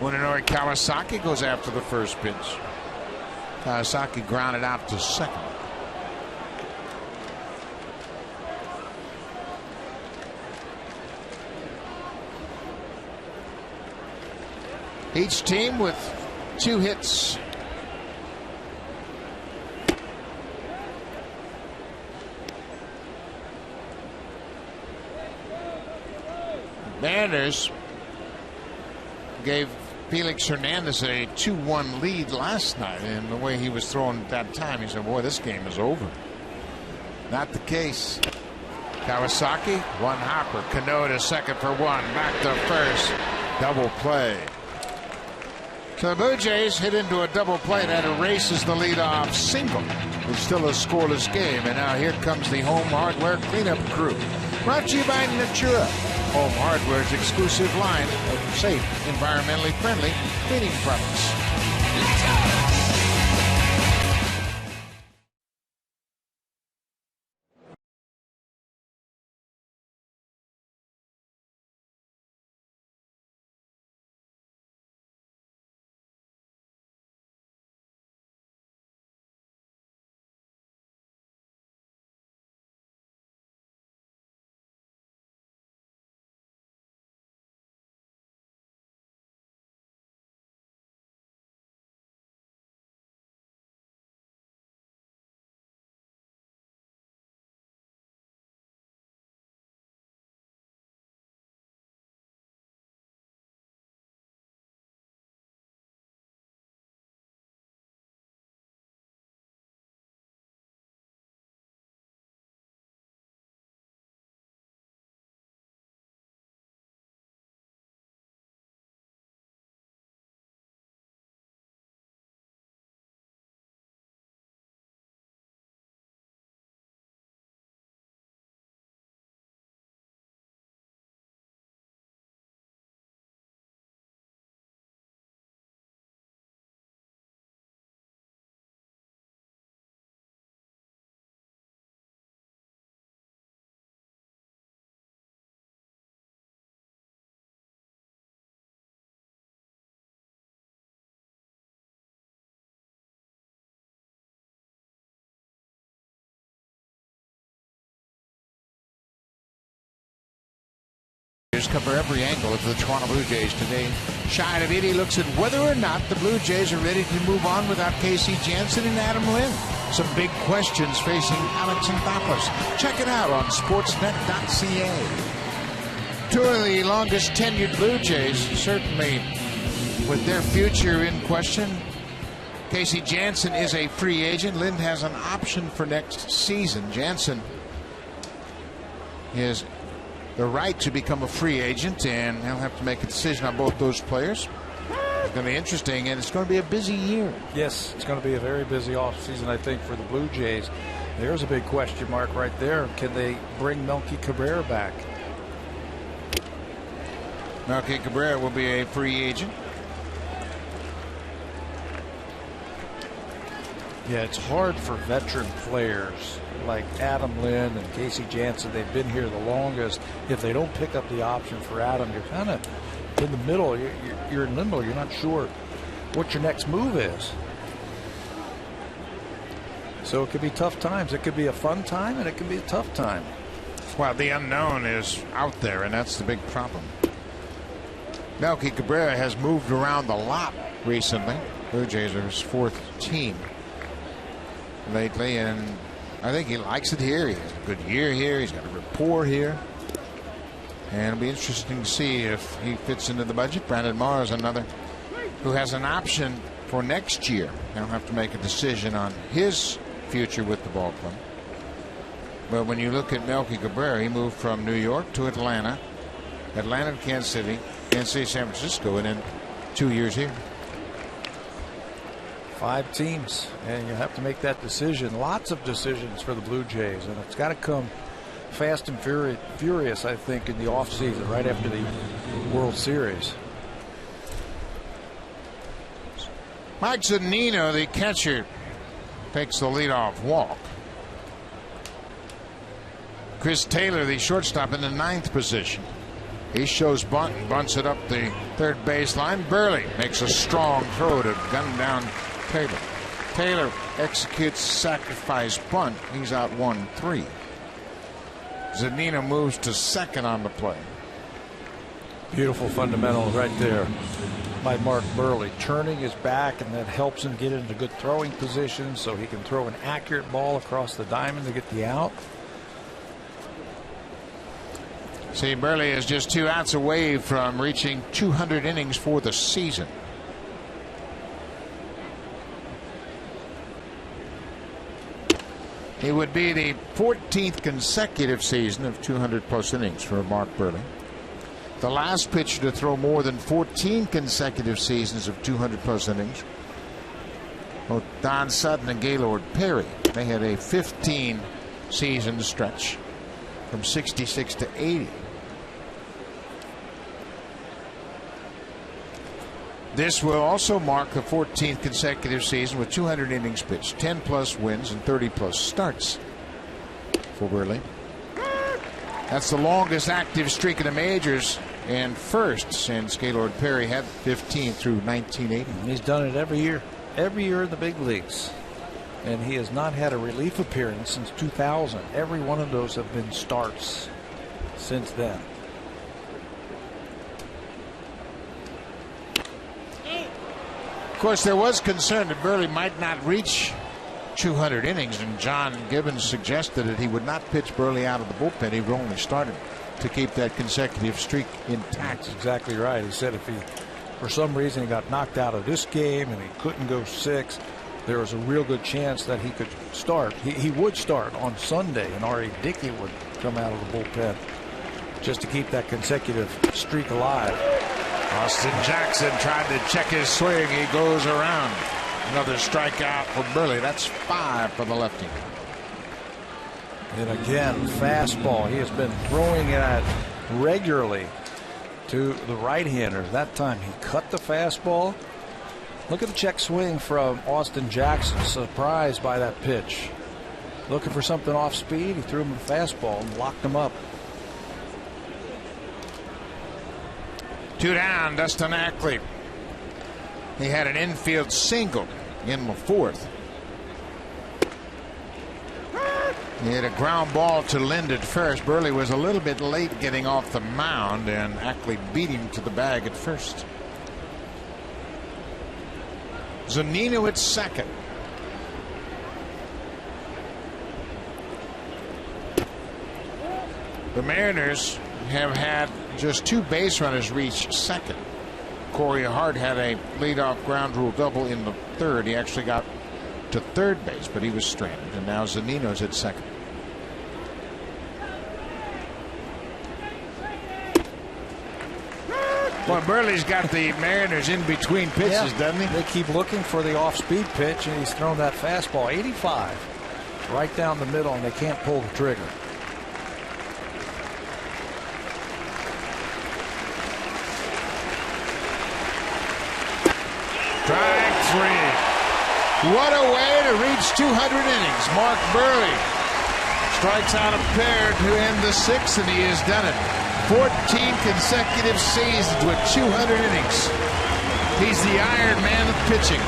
Munenori Kawasaki goes after the first pitch. Kawasaki grounded out to second. Each team with 2 hits. Mariners gave Felix Hernandez a 2-1 lead last night, and the way he was throwing at that time, he said, boy, this game is over. Not the case. Kawasaki, one hopper. Cano to second for 1. Back to first. Double play. So the Blue Jays hit into a double play that erases the leadoff single. It's still a scoreless game, and now here comes the Home Hardware cleanup crew. Brought to you by Natura, Home Hardware's exclusive line of safe, environmentally friendly cleaning products. Cover every angle of the Toronto Blue Jays today. Shine of Edie looks at whether or not the Blue Jays are ready to move on without Casey Janssen and Adam Lynn. Some big questions facing Alex Anthopoulos. Check it out on sportsnet.ca. Two of the longest tenured Blue Jays, certainly with their future in question. Casey Janssen is a free agent. Lynn has an option for next season. Janssen is the right to become a free agent, and he'll have to make a decision on both those players. It's going to be interesting, and it's going to be a busy year. Yes, it's going to be a very busy offseason, I think, for the Blue Jays. There's a big question mark right there. Can they bring Melky Cabrera back? Melky Cabrera will be a free agent. Yeah, it's hard for veteran players like Adam Lynn and Casey Janssen. They've been here the longest. If they don't pick up the option for Adam, you're kind of in the middle. You're in limbo. You're not sure what your next move is. So it could be tough times. It could be a fun time, and it could be a tough time. Well, the unknown is out there, and that's the big problem. Melky Cabrera has moved around a lot recently. Blue Jays are his fourth team lately, and I think he likes it here. He has a good year here. He's got a rapport here. And it'll be interesting to see if he fits into the budget. Brandon Marr is another who has an option for next year. He'll have to make a decision on his future with the ball club. But when you look at Melky Cabrera, he moved from New York to Atlanta, Atlanta to Kansas City, San Francisco, and then 2 years here. 5 teams, and you have to make that decision. Lots of decisions for the Blue Jays, and it's got to come fast and furious, I think, in the offseason, right after the World Series. Mike Zunino, the catcher, takes the leadoff walk. Chris Taylor, the shortstop, in the 9th position. He shows bunt and bunts it up the third baseline. Burley makes a strong throw to gun down Taylor. Taylor executes sacrifice bunt. He's out 1-3. Zunino moves to second on the play. Beautiful fundamental right there by Mark Burley, turning his back, and that helps him get into good throwing position so he can throw an accurate ball across the diamond to get the out. See, Burley is just 2 outs away from reaching 200 innings for the season. It would be the 14th consecutive season of 200-plus innings for Mark Burley. The last pitcher to throw more than 14 consecutive seasons of 200-plus innings, both Don Sutton and Gaylord Perry. They had a 15-season stretch from 66 to 80. This will also mark the 14th consecutive season with 200 innings pitched, 10-plus wins, and 30-plus starts for Burley. That's the longest active streak in the majors and first since Gaylord Perry had 15 through 1980. And he's done it every year in the big leagues. And he has not had a relief appearance since 2000. Every one of those have been starts since then. Of course, there was concern that Burley might not reach 200 innings, and John Gibbons suggested that he would not pitch Burley out of the bullpen. He would only start him to keep that consecutive streak intact. That's exactly right. He said if he, for some reason, he got knocked out of this game and he couldn't go 6, there was a real good chance that he could start. He would start on Sunday, and R.A. Dickey would come out of the bullpen just to keep that consecutive streak alive. Austin Jackson tried to check his swing. He goes around. Another strikeout for Burley. That's 5 for the lefty. And again, fastball. He has been throwing it regularly to the right-handers. That time he cut the fastball. Look at the check swing from Austin Jackson. Surprised by that pitch. Looking for something off speed. He threw him a fastball and locked him up. 2 down, Dustin Ackley. He had an infield single in the 4th. He had a ground ball to Lind at first. Burley was a little bit late getting off the mound, and Ackley beat him to the bag at first. Zunino at second. The Mariners have had just 2 base runners reach second. Corey Hart had a leadoff ground rule double in the 3rd. He actually got to 3rd base, but he was stranded, and now Zunino's at second. Well, Burley's got the Mariners in between pitches, doesn't he? They keep looking for the off-speed pitch, and he's thrown that fastball 85 right down the middle, and they can't pull the trigger. Strike 3. What a way to reach 200 innings. Mark Burley strikes out a pair to end the 6th, and he has done it. 14 consecutive seasons with 200 innings. He's the Iron Man of pitching.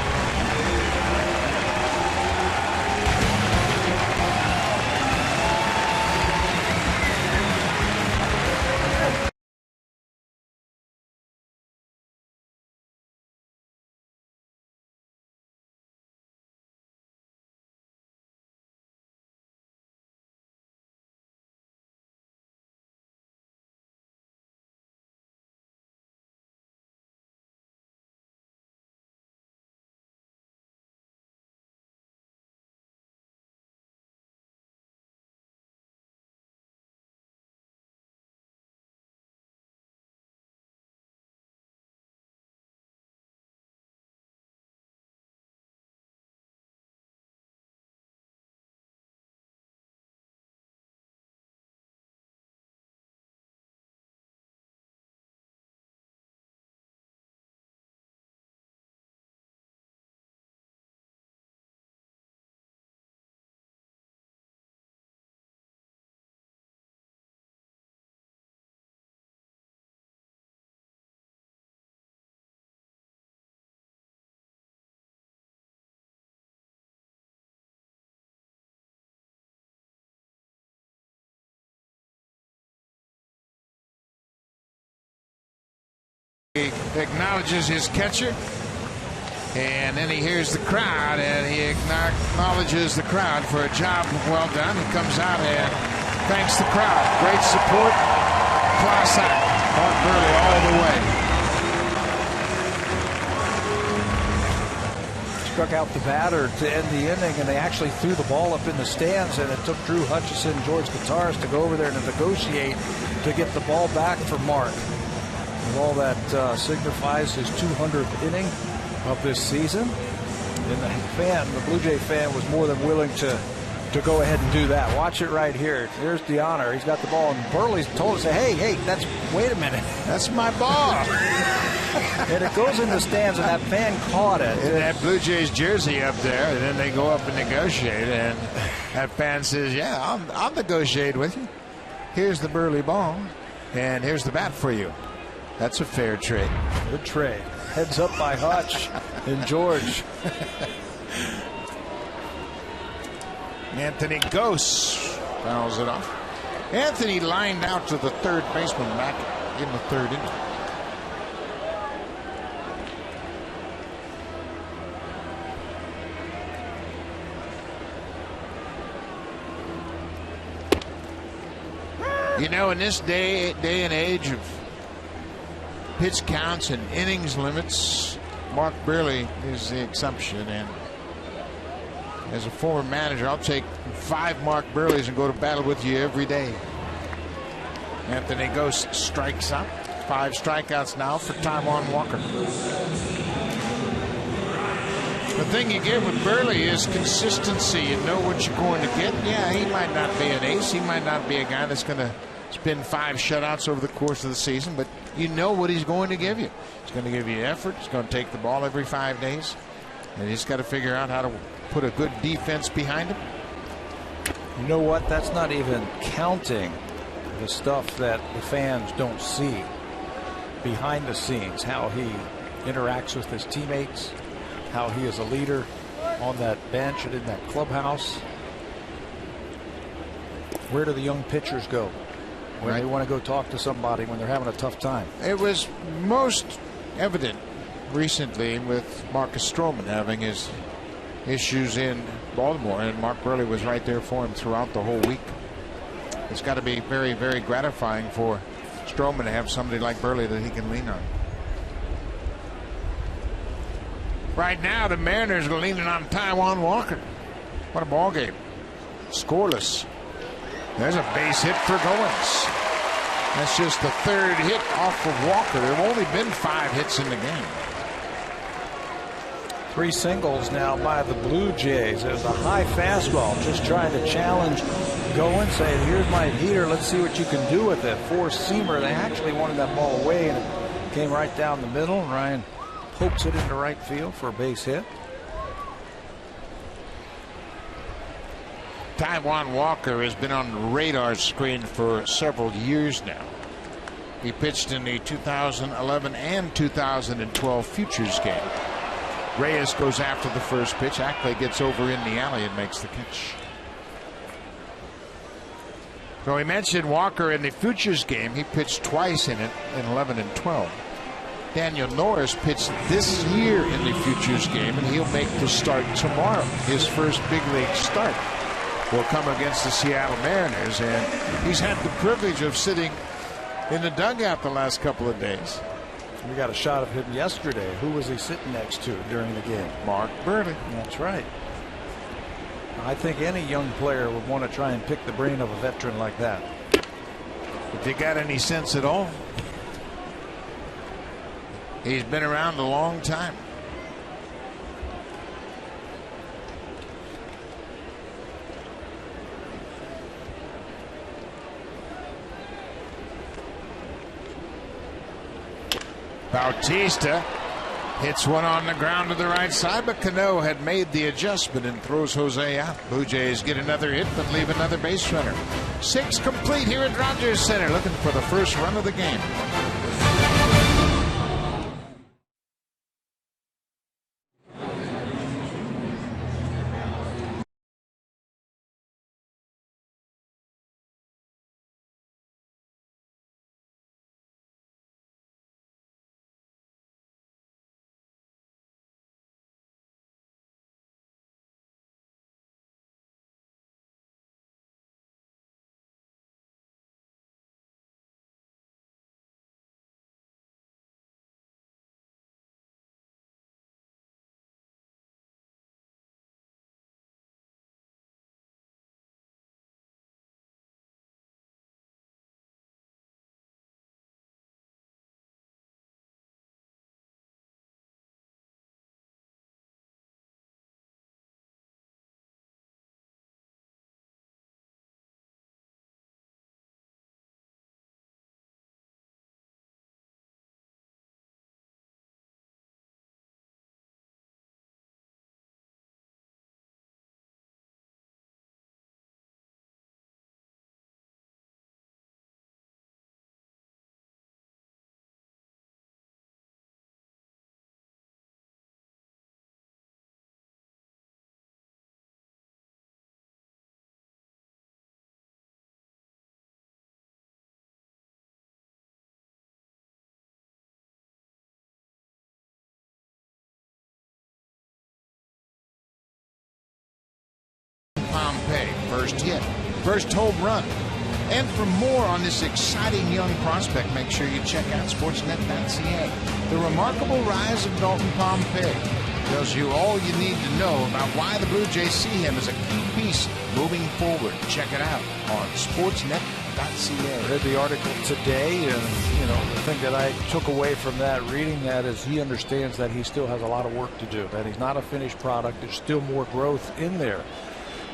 He acknowledges his catcher, and then he hears the crowd, and he acknowledges the crowd for a job well done. He comes out and thanks the crowd. Great support. Class act. Mark Burley all the way. Struck out the batter to end the inning, and they actually threw the ball up in the stands, and it took Drew Hutchison, George Gutaris, to go over there and to negotiate to get the ball back for Mark. And all that signifies his 200th inning of this season. And the Blue Jay fan was more than willing to go ahead and do that. Watch it right here. Here's the honor. He's got the ball, and Burley's told us, hey, wait a minute. That's my ball. And it goes in the stands, and that fan caught it. And that Blue Jays jersey up there, and then they go up and negotiate, and that fan says, yeah, I'll negotiate with you. Here's the Burley ball, and here's the bat for you. That's a fair trade. Good trade. Heads up by Hutch and George. Anthony Gose fouls it off. Anthony lined out to the 3rd baseman back in the 3rd inning. You know, in this day and age of pitch counts and innings limits, Mark Burley is the exception, and as a former manager, I'll take 5 Mark Burleys and go to battle with you every day. Anthony Gose strikes out. 5 strikeouts now for Taijuan Walker. The thing you get with Burley is consistency. You know what you're going to get. Yeah, he might not be an ace. He might not be a guy that's going to spin 5 shutouts over the course of the season, but you know what he's going to give you. He's going to give you effort. He's going to take the ball every 5 days. And you just got to figure out how to put a good defense behind him. You know what? That's not even counting the stuff that the fans don't see behind the scenes, how he interacts with his teammates, how he is a leader on that bench and in that clubhouse. Where do the young pitchers go when they want to go talk to somebody when they're having a tough time? It was most evident recently with Marcus Stroman having his issues in Baltimore, and Mark Burley was right there for him throughout the whole week. It's got to be very, very gratifying for Stroman to have somebody like Burley that he can lean on. Right now, the Mariners are leaning on Taijuan Walker. What a ball game. Scoreless. There's a base hit for Goins. That's just the third hit off of Walker. There have only been 5 hits in the game. 3 singles now by the Blue Jays. There's a high fastball, just trying to challenge Goins, say, here's my heater, let's see what you can do with it. 4-seamer. They actually wanted that ball away, and it came right down the middle. Ryan pokes it into right field for a base hit. Taijuan Walker has been on the radar screen for several years now. He pitched in the 2011 and 2012 Futures game. Reyes goes after the first pitch. Ackley gets over in the alley and makes the catch. So we mentioned Walker in the Futures game. He pitched twice in it in 11 and 12. Daniel Norris pitched this year in the Futures game, and he'll make the start tomorrow. His first big league start will come against the Seattle Mariners, and he's had the privilege of sitting in the dugout the last couple of days. We got a shot of him yesterday. Who was he sitting next to during the game? Mark Burley. That's right. I think any young player would want to try and pick the brain of a veteran like that. If you got any sense at all, he's been around a long time. Bautista hits one on the ground to the right side, but Cano had made the adjustment and throws Jose out. Blue Jays get another hit but leave another base runner. 6 complete here at Rogers Center, looking for the first run of the game. First hit, first home run. And for more on this exciting young prospect, make sure you check out sportsnet.ca. The remarkable rise of Dalton Pompey tells you all you need to know about why the Blue Jays see him as a key piece moving forward. Check it out on sportsnet.ca. I read the article today, and the thing that I took away from that, reading that, is he understands that he still has a lot of work to do, that he's not a finished product. There's still more growth in there.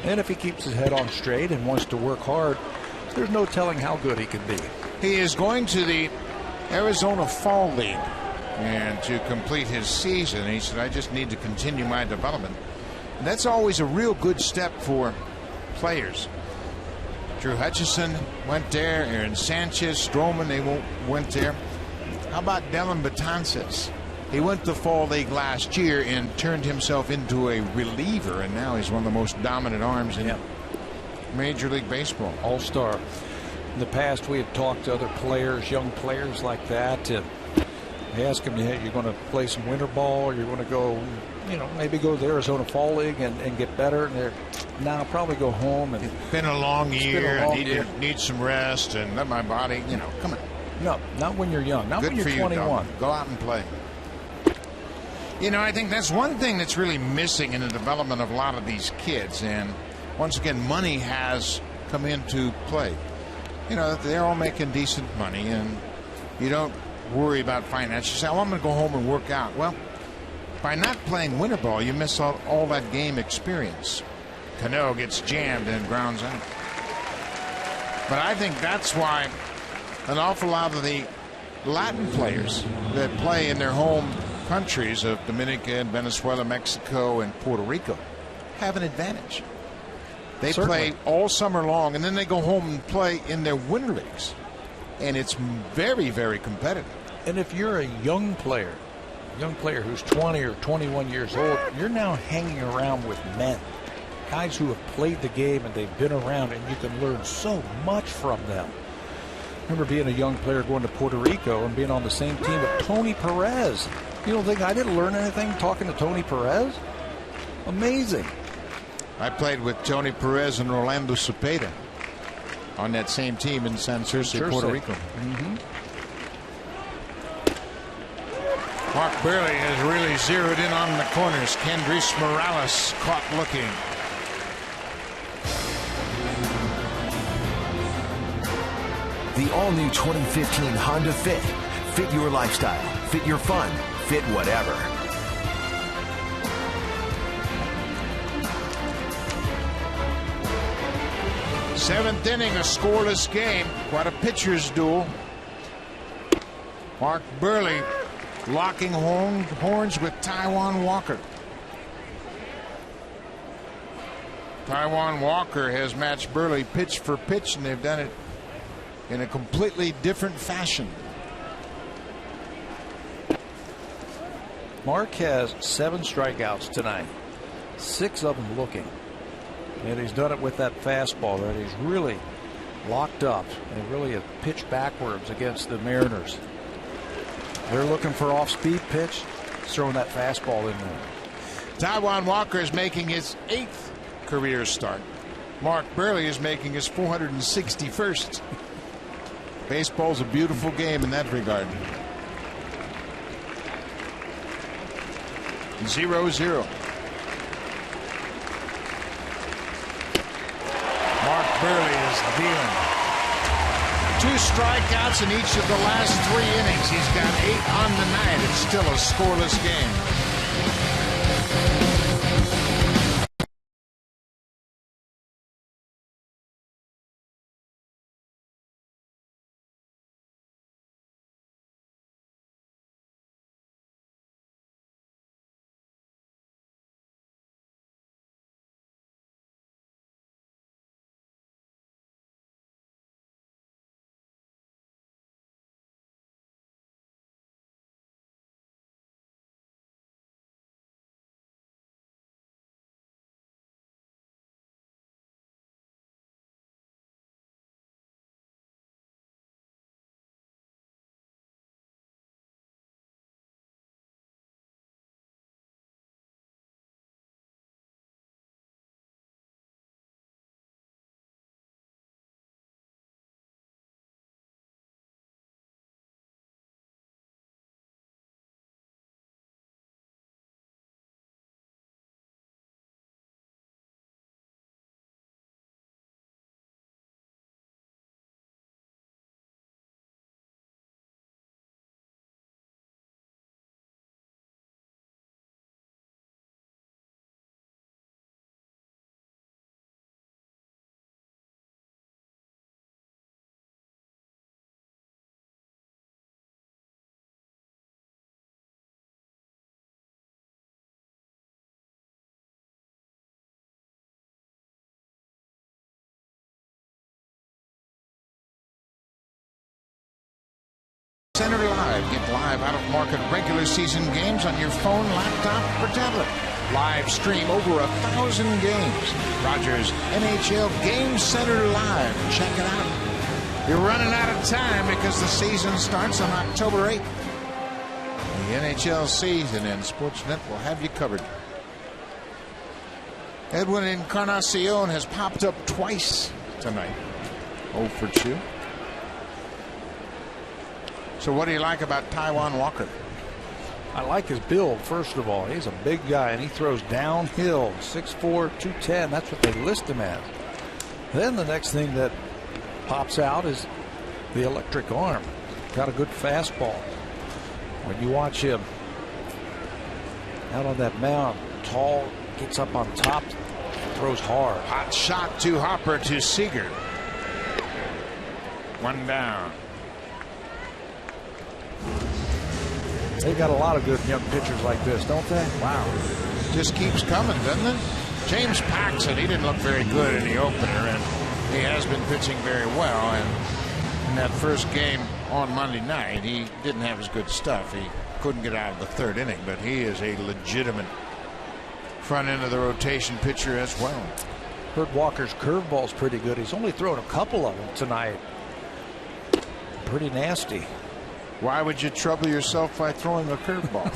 And if he keeps his head on straight and wants to work hard, there's no telling how good he can be. He is going to the Arizona Fall League, and to complete his season, he said, I just need to continue my development. And that's always a real good step for players. Drew Hutchison went there, Aaron Sanchez, Stroman, they went there. How about Dylan Betances? He went to Fall League last year and turned himself into a reliever, and now he's one of the most dominant arms in Major League Baseball. All-star. In the past, we had talked to other players, young players like that. They ask them, hey, you're going to play some winter ball, you're going to go, maybe go to the Arizona Fall League and get better. And they're, now probably go home. And it's been a long year. I need some rest and let my body, come on. No, not when you're young. Not Good when you're 21. Go out and play. I think that's one thing that's really missing in the development of a lot of these kids. And once again, money has come into play. They're all making decent money, and you don't worry about finance. You say, I'm going to go home and work out. Well, by not playing winter ball, you miss out all that game experience. Cano gets jammed and grounds out. But I think that's why an awful lot of the Latin players that play in their home countries of Dominica, Venezuela, Mexico, and Puerto Rico have an advantage. They play all summer long, and then they go home and play in their winter leagues. And it's very, very competitive. And if you're a young player who's 20 or 21 years old, you're now hanging around with men, guys who have played the game and they've been around, and you can learn so much from them. I remember being a young player going to Puerto Rico and being on the same team with Tony Perez. You don't think I didn't learn anything talking to Tony Perez? Amazing. I played with Tony Perez and Orlando Cepeda on that same team in San Circe, Puerto Rico. Mm-hmm. Mark Burley has really zeroed in on the corners. Kendrys Morales caught looking. The all-new 2015 Honda Fit. Fit your lifestyle. Fit your fun. Fit whatever. Seventh inning, a scoreless game. Quite a pitcher's duel. Mark Burley locking horns with Taijuan Walker. Taijuan Walker has matched Burley pitch for pitch, and they've done it in a completely different fashion. Mark has 7 strikeouts tonight, 6 of them looking. And he's done it with that fastball that he's really locked up and really have pitched backwards against the Mariners. They're looking for off-speed pitch. He's throwing that fastball in there. Taijuan Walker is making his 8th career start. Mark Burley is making his 461st. Baseball's a beautiful game in that regard. 0-0. Mark Burley is dealing. 2 strikeouts in each of the last 3 innings. He's got 8 on the night. It's still a scoreless game. Center Live. Get live out of market regular season games on your phone, laptop, or tablet. Live stream over 1,000 games. Rogers NHL Game Center Live. Check it out. You're running out of time because the season starts on October 8th. The NHL season, and Sportsnet will have you covered. Edwin Encarnacion has popped up twice tonight. 0 for 2. So what do you like about Taijuan Walker? I like his build, first of all. He's a big guy, and he throws downhill, 6'4", 210. That's what they list him as. Then the next thing that pops out is the electric arm. Got a good fastball. When you watch him out on that mound, tall, gets up on top, throws hard. Hot shot to Hopper to Seager. 1 down. They got a lot of good young pitchers like this, don't they? Wow. Just keeps coming, doesn't it? James Paxton, he didn't look very good in the opener, and he has been pitching very well. And in that first game on Monday night, he didn't have as good stuff. He couldn't get out of the 3rd inning, but he is a legitimate front end of the rotation pitcher as well. Heard Walker's curveball's pretty good. He's only thrown a couple of them tonight. Pretty nasty. Why would you trouble yourself by throwing a curveball?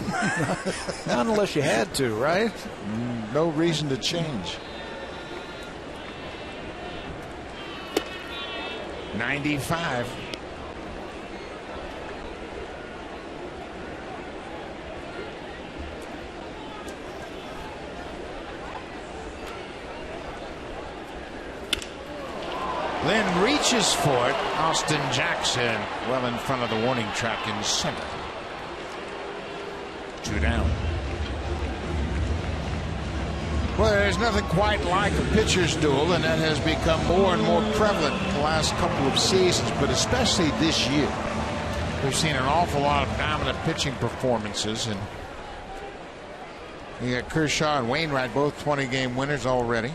Not unless you had to, right? No reason to change. 95. Then reaches for it. Austin Jackson well in front of the warning track in center. 2 down. Well, there's nothing quite like a pitcher's duel, and that has become more and more prevalent the last couple of seasons, but especially this year. We've seen an awful lot of dominant pitching performances, and you got Kershaw and Wainwright, both 20-game winners already.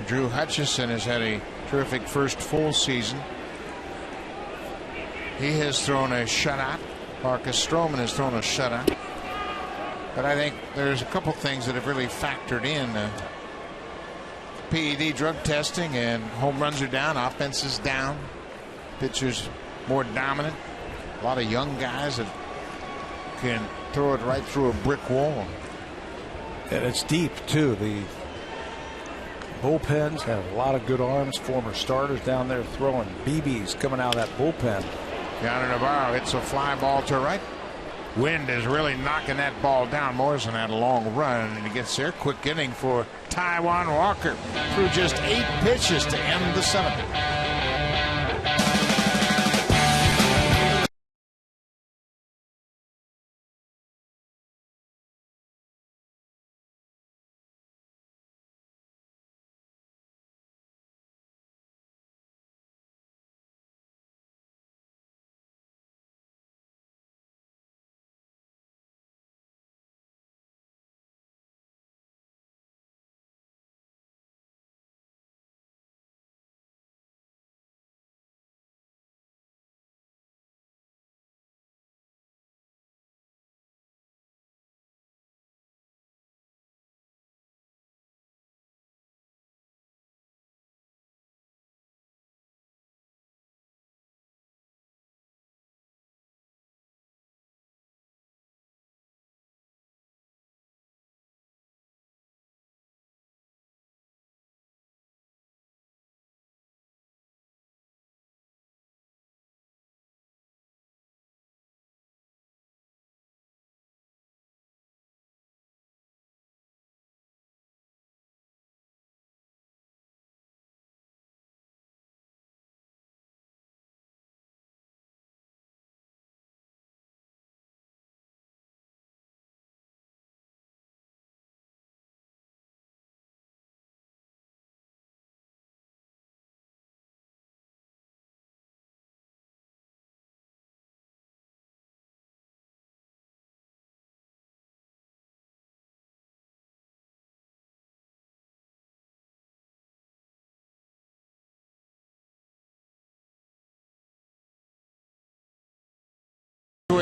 Drew Hutchison has had a terrific first full season. He has thrown a shutout. Marcus Stroman has thrown a shutout. But I think there's a couple things that have really factored in. PED drug testing, and home runs are down, offense is down, pitchers more dominant. A lot of young guys that can throw it right through a brick wall. And it's deep, too. The bullpens have a lot of good arms. Former starters down there throwing BBs coming out of that bullpen. Yonder Navarro hits a fly ball to right. Wind is really knocking that ball down. Morrison had a long run, and he gets there. Quick inning for Taijuan Walker through just 8 pitches to end the 7th.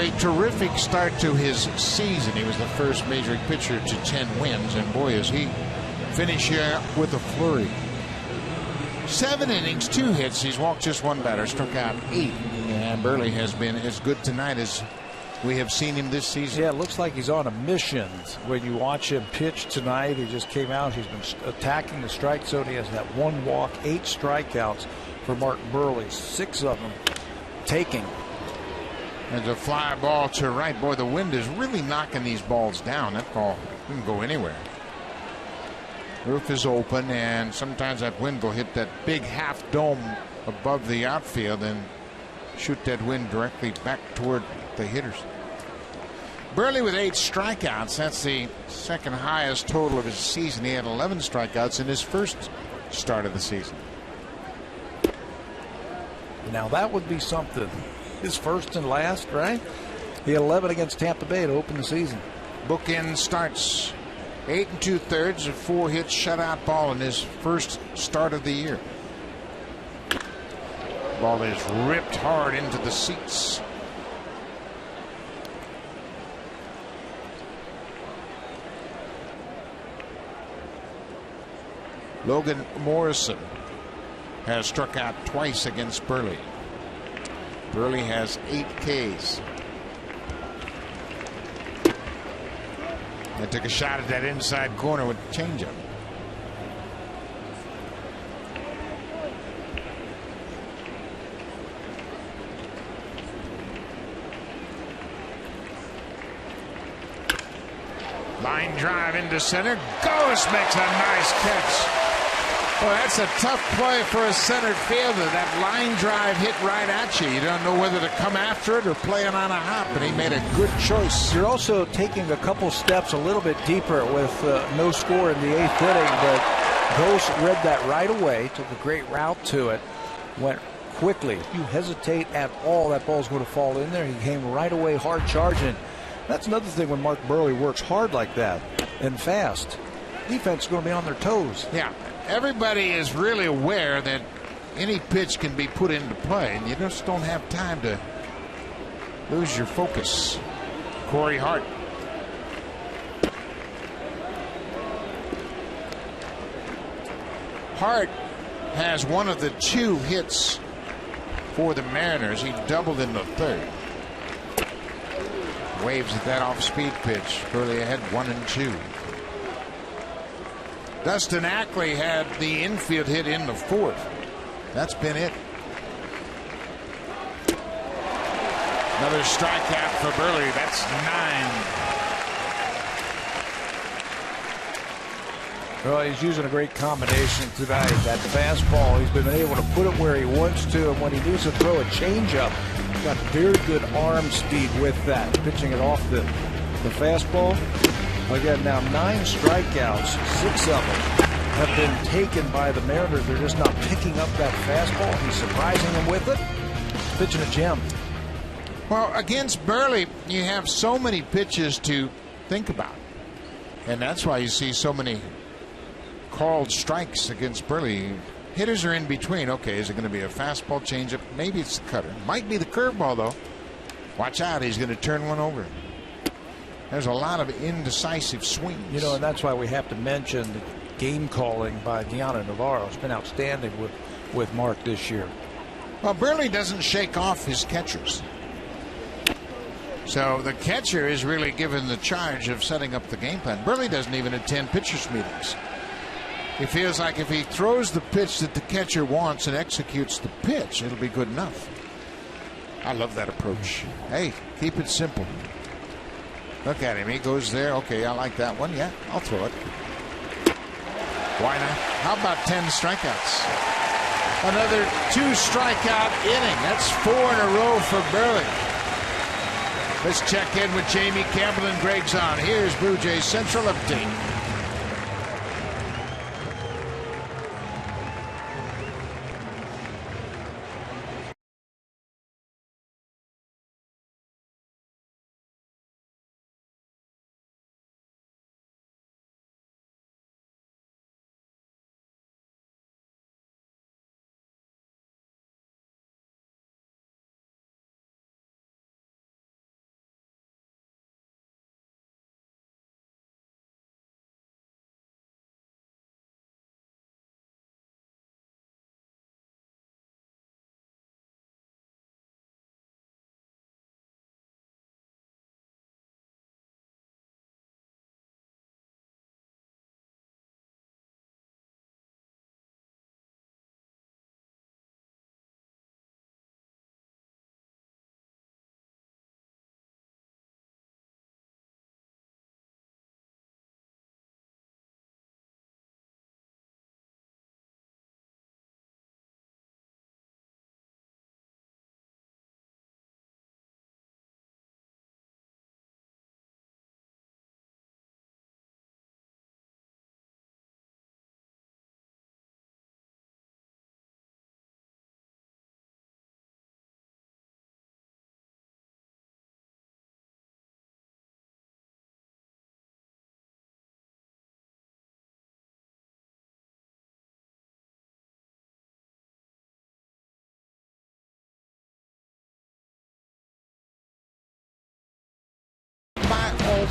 a terrific start to his season. He was the first major league pitcher to 10 wins, and boy, is he finishing up with a flurry. 7 innings, 2 hits. He's walked just 1 batter, struck out 8. And Burley has been as good tonight as we have seen him this season. Yeah, it looks like he's on a mission when you watch him pitch tonight. He just came out. He's been attacking the strike zone. He has that 1 walk, 8 strikeouts for Mark Burley, 6 of them taking. And a fly ball to right. Boy, the wind is really knocking these balls down. That ball can go anywhere. Roof is open, and sometimes that wind will hit that big half dome above the outfield and shoot that wind directly back toward the hitters. Burley with 8 strikeouts. That's the second highest total of his season. He had 11 strikeouts in his first start of the season. Now that would be something. His first and last, right? He had 11 against Tampa Bay to open the season. Bookend starts. 8 2/3, a 4 hit shutout ball in his first start of the year. Ball is ripped hard into the seats. Logan Morrison has struck out twice against Burley. Burley has 8 Ks. And took a shot at that inside corner with the changeup. Line drive into center. Ghost makes a nice catch. Well, that's a tough play for a center fielder. That line drive hit right at you. You don't know whether to come after it or play it on a hop, and he made a good choice. You're also taking a couple steps a little bit deeper with no score in the 8th inning, but Ghost read that right away, took a great route to it, went quickly. If you hesitate at all, that ball's going to fall in there. He came right away hard charging. That's another thing when Mark Burley works hard like that and fast. Defense is going to be on their toes. Yeah. Everybody is really aware that any pitch can be put into play, and you just don't have time to lose your focus. Corey Hart. Hart has one of the 2 hits for the Mariners. He doubled in the 3rd. Waves at that off-speed pitch. Burley ahead 1-2. Dustin Ackley had the infield hit in the 4th. That's been it. Another strikeout for Burley. That's 9. Well, he's using a great combination tonight. That fastball, he's been able to put it where he wants to, and when he needs to throw a changeup, he's got very good arm speed with that, pitching it off the fastball. Again, now 9 strikeouts, 6 of them have been taken by the Mariners. They're just not picking up that fastball. He's surprising them with it. He's pitching a gem. Well, against Burley, you have so many pitches to think about. And that's why you see so many called strikes against Burley. Hitters are in between. Okay, is it going to be a fastball changeup? Maybe it's the cutter. Might be the curveball, though. Watch out, he's going to turn one over. There's a lot of indecisive swings. You know, and that's why we have to mention the game calling by Deanna Navarro. It's been outstanding with Mark this year. Well, Burley doesn't shake off his catchers. So the catcher is really given the charge of setting up the game plan. Burley doesn't even attend pitchers meetings. He feels like if he throws the pitch that the catcher wants and executes the pitch, it'll be good enough. I love that approach. Hey, keep it simple. Look at him. He goes there. Okay, I like that one. Yeah, I'll throw it. Why not? How about 10 strikeouts? Another 2 strikeout inning. That's 4 in a row for Burley. Let's check in with Jamie Campbell and Greg Zahn. Here's Blue Jays Central Update.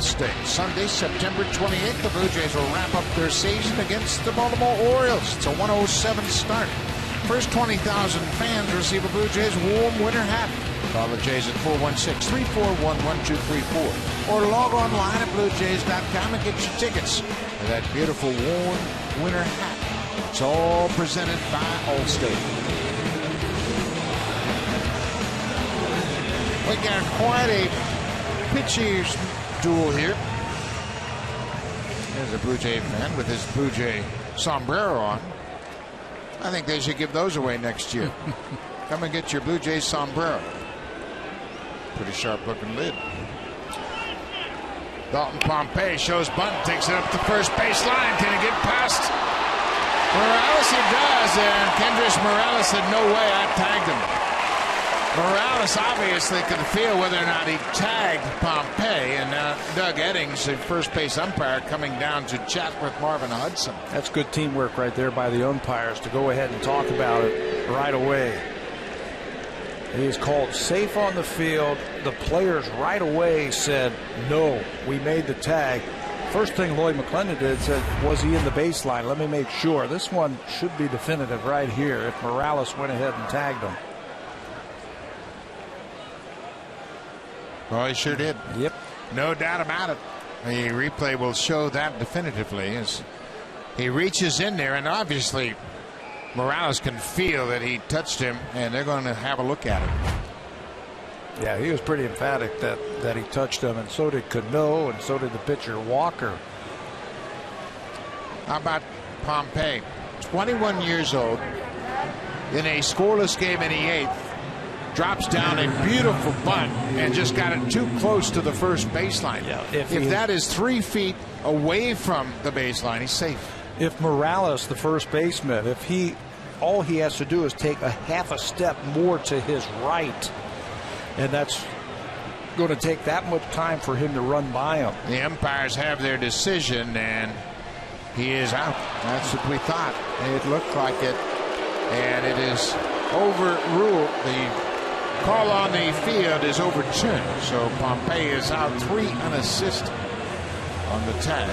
State. Sunday, September 28th, the Blue Jays will wrap up their season against the Baltimore Orioles. It's a 107 start. First 20,000 fans receive a Blue Jays warm winter hat. Call the Jays at 416-341-1234 or log online at bluejays.com and get your tickets for that beautiful warm winter hat. It's all presented by Allstate. We got quite a pitcher's duel here. There's a Blue Jay fan with his Blue Jay sombrero on. I think they should give those away next year. Come and get your Blue Jay sombrero. Pretty sharp looking lid. Dalton Pompey shows bunt, takes it up the first base line. Can he get past Morales? He does, and Kendrys Morales said, no way, I tagged him. Morales obviously could feel whether or not he tagged Pompey, and Doug Eddings, the first base umpire, coming down to chat with Marvin Hudson. That's good teamwork right there by the umpires to go ahead and talk about it right away. He is called safe on the field. The players right away said, no, we made the tag. First thing Lloyd McClendon did said, was he in the baseline? Let me make sure. This one should be definitive right here if Morales went ahead and tagged him. Well, he sure did. Yep. No doubt about it. The replay will show that definitively as he reaches in there, and obviously Morales can feel that he touched him, and they're going to have a look at it. Yeah, he was pretty emphatic that he touched him, and so did Cano, and so did the pitcher Walker. How about Pompey? 21 years old, in a scoreless game in the 8th, drops down a beautiful bunt and just got it too close to the first baseline. Yeah, if that is 3 feet away from the baseline, he's safe. If Morales, the first baseman, all he has to do is take a half a step more to his right, and that's going to take that much time for him to run by him. The umpires have their decision, and he is out. That's what we thought. It looked like it, and it is overruled. The call on the field is overturned, so Pompey is out 3 unassisted on the tag.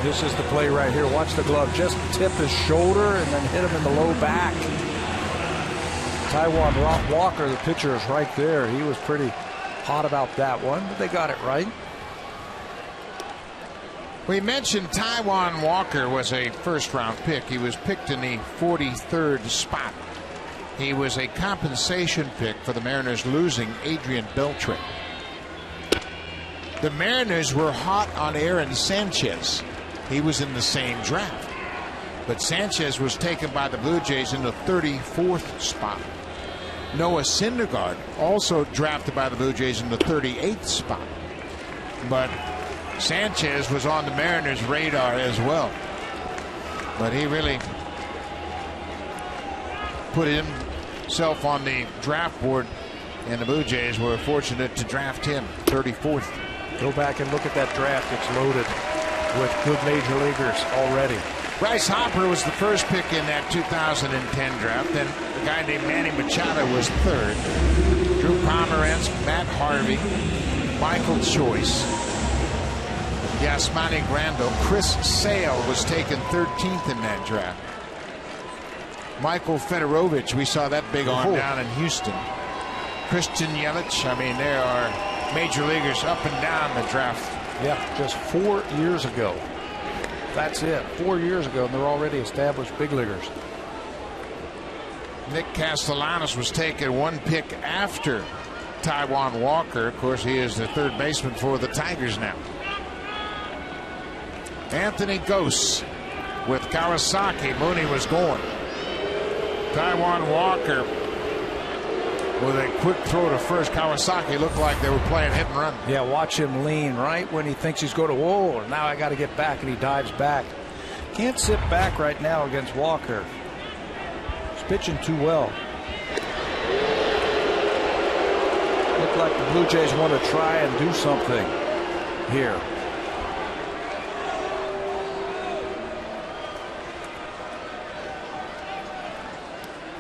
This is the play right here. Watch the glove just tip his shoulder and then hit him in the low back. Taijuan Walker, the pitcher, is right there. He was pretty hot about that one, but they got it right. We mentioned Taijuan Walker was a first-round pick. He was picked in the 43rd spot. He was a compensation pick for the Mariners losing Adrian Beltre. The Mariners were hot on Aaron Sanchez. He was in the same draft. But Sanchez was taken by the Blue Jays in the 34th spot. Noah Syndergaard also drafted by the Blue Jays in the 38th spot. But Sanchez was on the Mariners' radar as well. But he really put himself on the draft board, and the Blue Jays were fortunate to draft him 34th. Go back and look at that draft. It's loaded with good major leaguers already. Bryce Harper was the first pick in that 2010 draft. Then a guy named Manny Machado was third. Drew Pomeranz, Matt Harvey, Michael Choice, Yasmani Grandal. Chris Sale was taken 13th in that draft. Michael Fedorovich, we saw that big arm down in Houston. Christian Yelich. I mean, there are major leaguers up and down the draft. Yeah, just 4 years ago. That's it. 4 years ago, and they're already established big leaguers. Nick Castellanos was taken 1 pick after Taijuan Walker. Of course, he is the third baseman for the Tigers now. Anthony Gose with Kawasaki. Mooney was going. Taijuan Walker with a quick throw to first. Kawasaki looked like they were playing hit and run. Yeah, watch him lean right when he thinks he's going to, whoa, now I got to get back, and he dives back. Can't sit back right now against Walker. He's pitching too well. Looked like the Blue Jays want to try and do something here.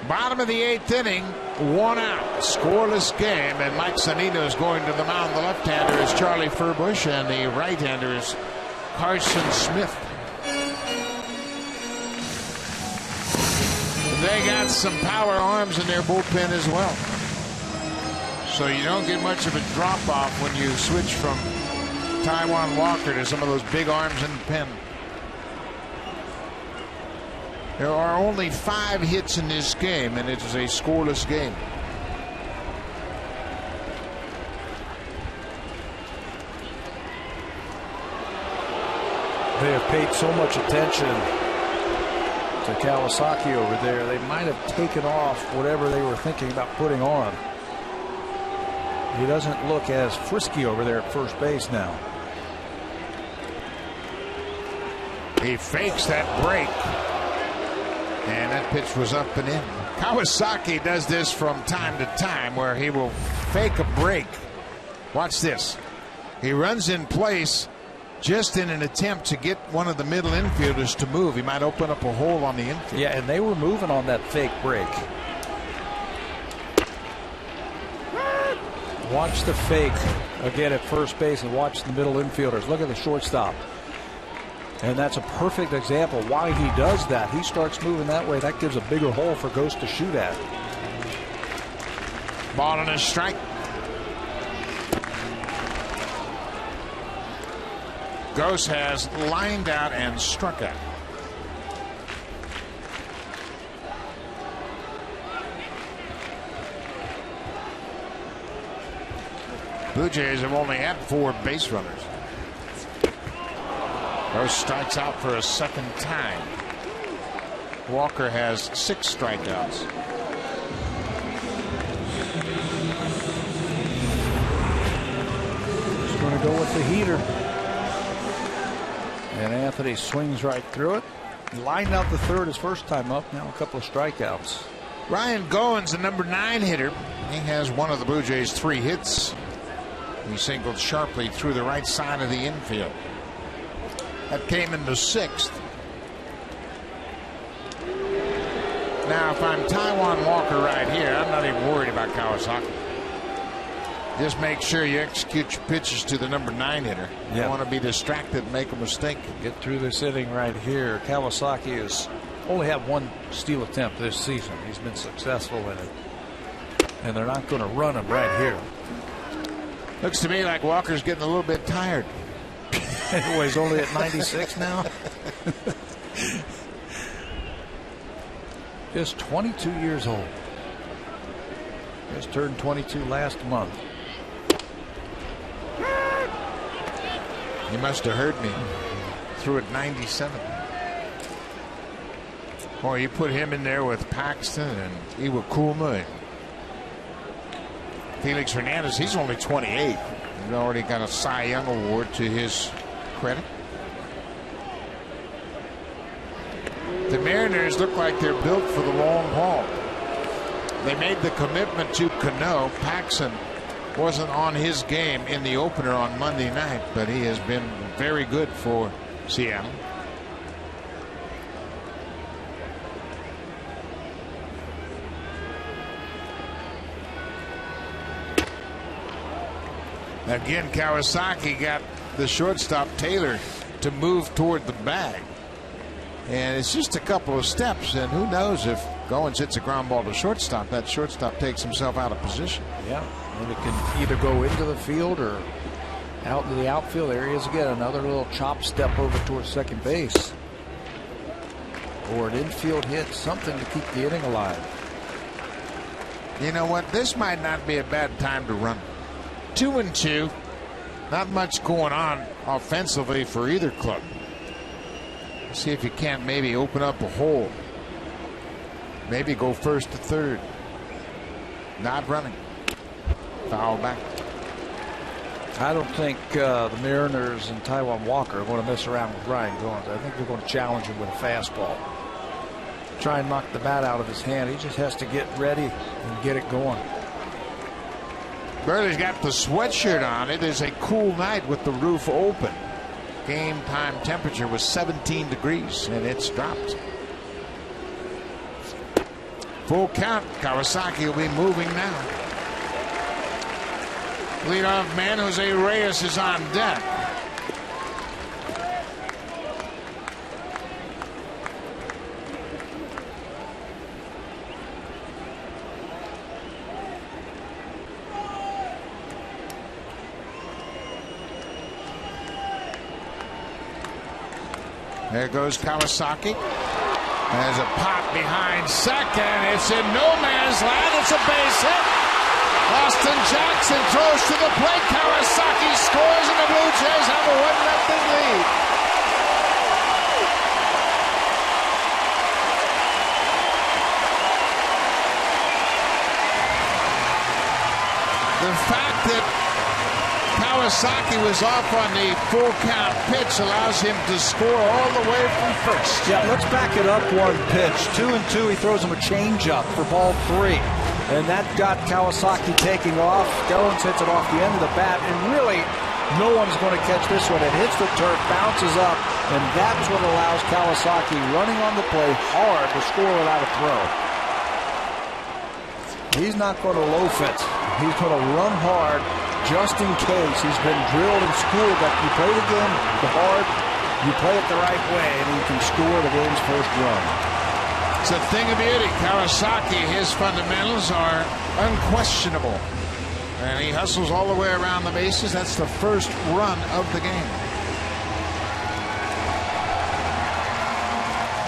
Bottom of the 8th inning. 1 out, scoreless game, and Mike Zunino is going to the mound. The left-hander is Charlie Furbush, and the right-hander is Carson Smith. They got some power arms in their bullpen as well, so you don't get much of a drop-off when you switch from Taijuan Walker to some of those big arms in the pen. There are only 5 hits in this game, and it is a scoreless game. They have paid so much attention to Kawasaki over there, they might have taken off whatever they were thinking about putting on. He doesn't look as frisky over there at first base now. He fakes that break, and that pitch was up and in. Kawasaki does this from time to time, where he will fake a break. Watch this. He runs in place just in an attempt to get one of the middle infielders to move. He might open up a hole on the infield. Yeah, and they were moving on that fake break. Watch the fake again at first base and watch the middle infielders. Look at the shortstop. And that's a perfect example why he does that. He starts moving that way. That gives a bigger hole for Ghost to shoot at. Ball and a strike. Ghost has lined out and struck out. Blue Jays have only had 4 base runners. Ghost strikes out for a second time. Walker has 6 strikeouts. He's going to go with the heater. And Anthony swings right through it. He lined out the third his first time up. Now a couple of strikeouts. Ryan Goins, the number 9 hitter. He has one of the Blue Jays' 3 hits. He singled sharply through the right side of the infield. That came in the 6th. Now, if I'm Taijuan Walker right here, I'm not even worried about Kawasaki. Just make sure you execute your pitches to the number 9 hitter. You don't want to be distracted and make a mistake. Get through this inning right here. Kawasaki has only had 1 steal attempt this season. He's been successful in it. And they're not going to run him right here. Looks to me like Walker's getting a little bit tired. Anyway, he's only at 96 now. Just 22 years old. Just turned 22 last month. You must have heard me. Threw at 97. Boy, you put him in there with Paxton and Iwakuma and Felix Hernandez. He's only 28. He's already got a Cy Young award to his credit. The Mariners look like they're built for the long haul. They made the commitment to Cano. Paxton wasn't on his game in the opener on Monday night, but he has been very good for Seattle. Again, Kawasaki got the shortstop Taylor to move toward the bag. And it's just a couple of steps, and who knows if Goins hits a ground ball to shortstop, that shortstop takes himself out of position. Yeah, and it can either go into the field or out into the outfield. There he is again, another little chop step over towards second base. Or an infield hit, something to keep the inning alive. You know what? This might not be a bad time to run. 2-2. Not much going on offensively for either club. See if you can't maybe open up a hole. Maybe go first to third. Not running. Foul back. I don't think the Mariners and Taijuan Walker are going to mess around with Ryan Goins. I think they're going to challenge him with a fastball. Try and knock the bat out of his hand. He just has to get ready and get it going. Burley's got the sweatshirt on. It is a cool night with the roof open. Game time temperature was 17 degrees, and it's dropped. Full count. Kawasaki will be moving now. Leadoff man Jose Reyes is on deck. There goes Kawasaki. There's a pop behind second. It's in no man's land. It's a base hit. Austin Jackson throws to the plate. Kawasaki scores, and the Blue Jays have a 1-0 lead. The fact that Kawasaki was off on the full count pitch allows him to score all the way from first. Yeah, let's back it up one pitch. 2-2, he throws him a changeup for ball 3. And that got Kawasaki taking off. Goins hits it off the end of the bat, and really no one's going to catch this one. It hits the turf, bounces up, and that's what allows Kawasaki running on the play hard to score without a throw. He's not going to loaf it. He's going to run hard just in case. He's been drilled and schooled that you play the game hard, you play it the right way, and you can score the game's first run. It's a thing of beauty. Kawasaki, his fundamentals are unquestionable. And he hustles all the way around the bases. That's the first run of the game.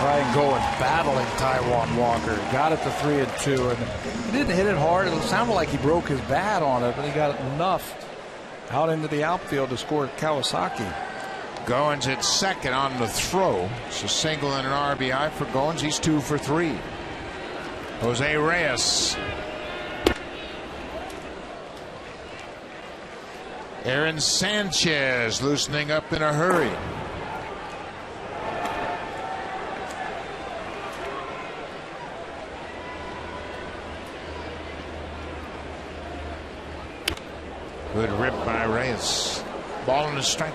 Ryan Goins battling Taijuan Walker. Got it to 3-2, and he didn't hit it hard. It sounded like he broke his bat on it, but he got enough out into the outfield to score Kawasaki. Goins at second on the throw. It's a single and an RBI for Goins. He's 2 for 3. Jose Reyes. Aaron Sanchez loosening up in a hurry. Good rip by Reyes. Ball and a strike.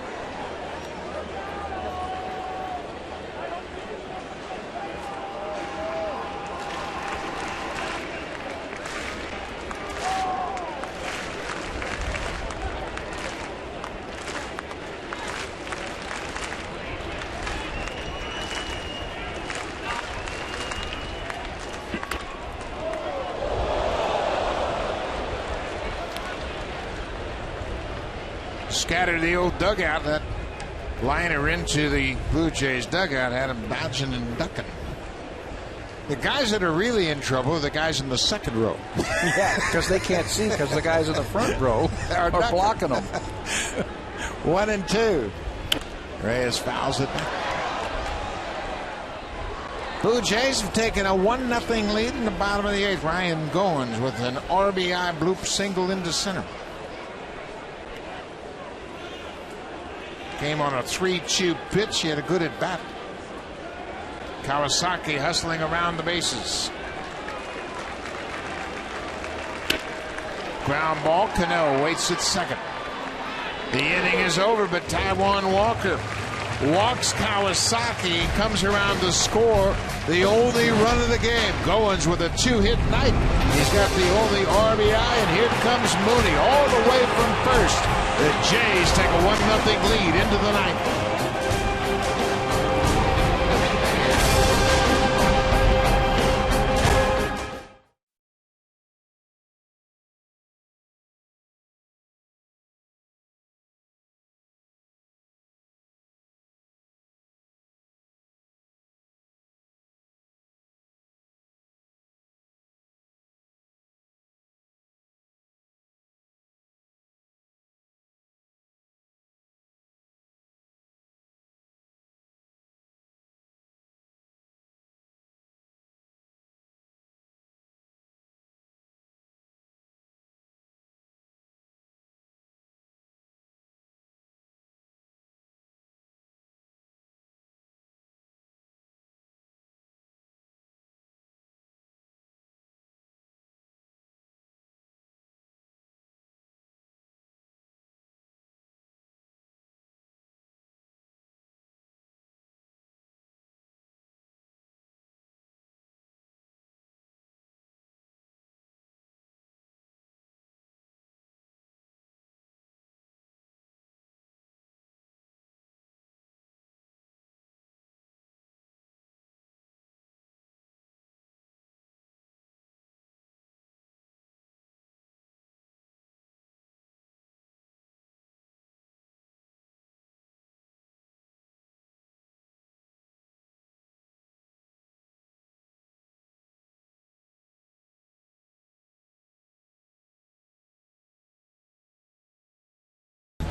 Scattered the old dugout. That liner into the Blue Jays dugout had him dodging and ducking. The guys that are really in trouble are the guys in the second row. Yeah, because they can't see because the guys in the front row are blocking them. 1-2. Reyes fouls it back. Blue Jays have taken a 1-0 lead in the bottom of the 8th. Ryan Goins with an RBI bloop single into center. Came on a 3-2 pitch. He had a good at bat. Kawasaki hustling around the bases. Ground ball. Cano waits at second. The inning is over, but Taijuan Walker walks Kawasaki, comes around to score the only run of the game. Goins with a 2-hit night. He's got the only RBI, and here comes Mooney all the way from first. The Jays take a 1-0 lead into the ninth.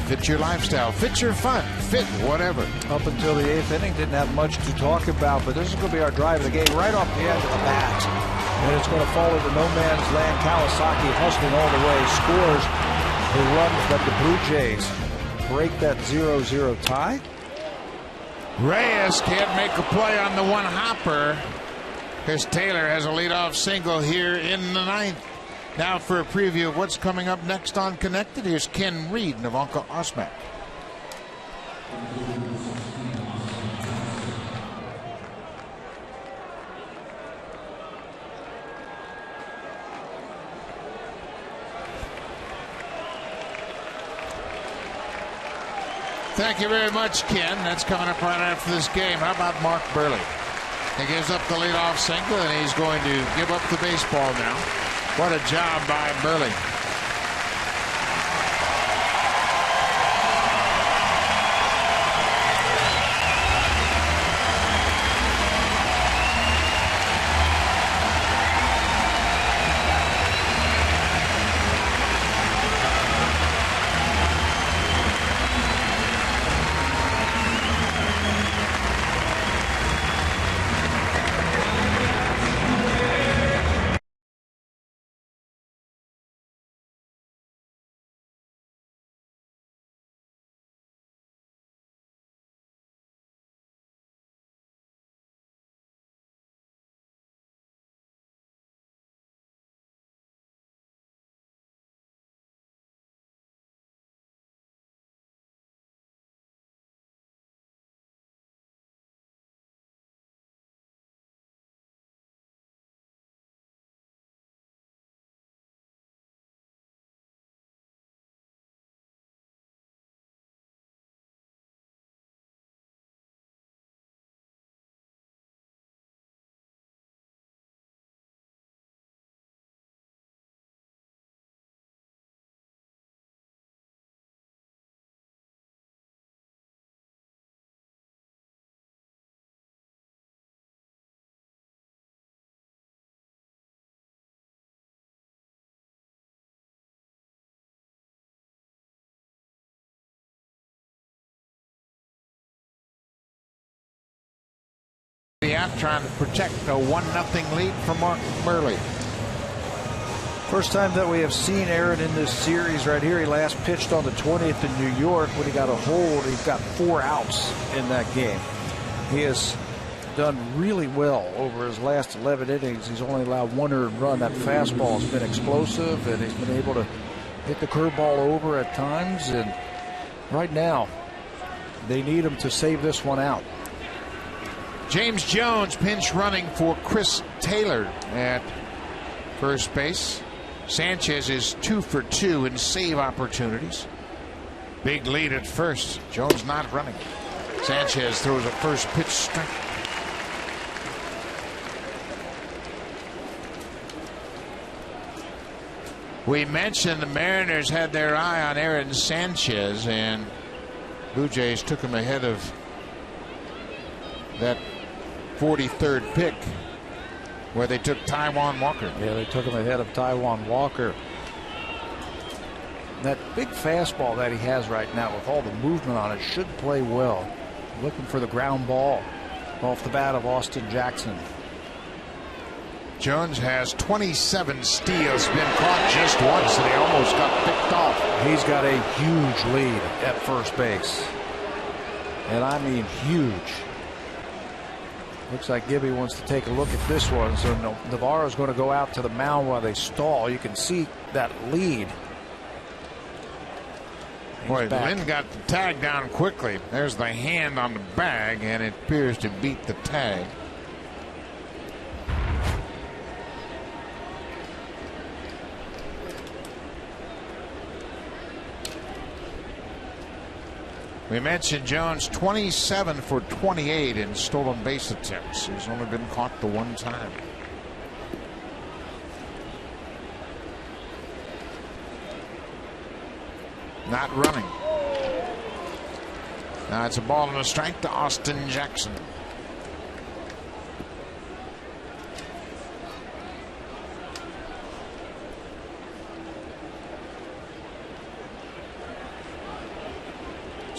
fit your lifestyle, fit your fun, fit whatever. Up until the 8th inning, didn't have much to talk about, but this is going to be our drive of the game right off the edge of the bat. And it's going to fall into no man's land. Kawasaki hustling all the way, scores the runs that the Blue Jays break that 0-0 tie. Reyes can't make a play on the one hopper. Chris Taylor has a leadoff single here in the 9th. Now for a preview of what's coming up next on Connected, here's Ken Reed and Ivanka Osmak. Thank you very much, Ken. That's coming up right after this game. How about Mark Burley? He gives up the leadoff single, and he's going to give up the baseball now. What a job by Burley. Trying to protect a 1-0 lead from Mark Burley. First time that we have seen Aaron in this series right here. He last pitched on the 20th in New York when he got a hold. He's got 4 outs in that game. He has done really well over his last 11 innings. He's only allowed 1 earned run. That fastball has been explosive, and he's been able to hit the curveball over at times. And right now, they need him to save this one out. James Jones pinch running for Chris Taylor at first base. Sanchez is 2 for 2 in save opportunities. Big lead at first. Jones not running. Sanchez throws a first pitch strike. We mentioned the Mariners had their eye on Aaron Sanchez, and Blue Jays took him ahead of that 43rd pick where they took Taijuan Walker. Yeah, they took him ahead of Taijuan Walker. That big fastball that he has right now with all the movement on it should play well. Looking for the ground ball off the bat of Austin Jackson. Jones has 27 steals, been caught just once, and he almost got picked off. He's got a huge lead at first base. And I mean huge. Looks like Gibby wants to take a look at this one. So Navarro's going to go out to the mound while they stall. You can see that lead. Boy, Lynn got the tag down quickly. There's the hand on the bag, and it appears to beat the tag. We mentioned Jones 27 for 28 in stolen base attempts. He's only been caught the one time. Not running. Now it's a ball and a strike to Austin Jackson.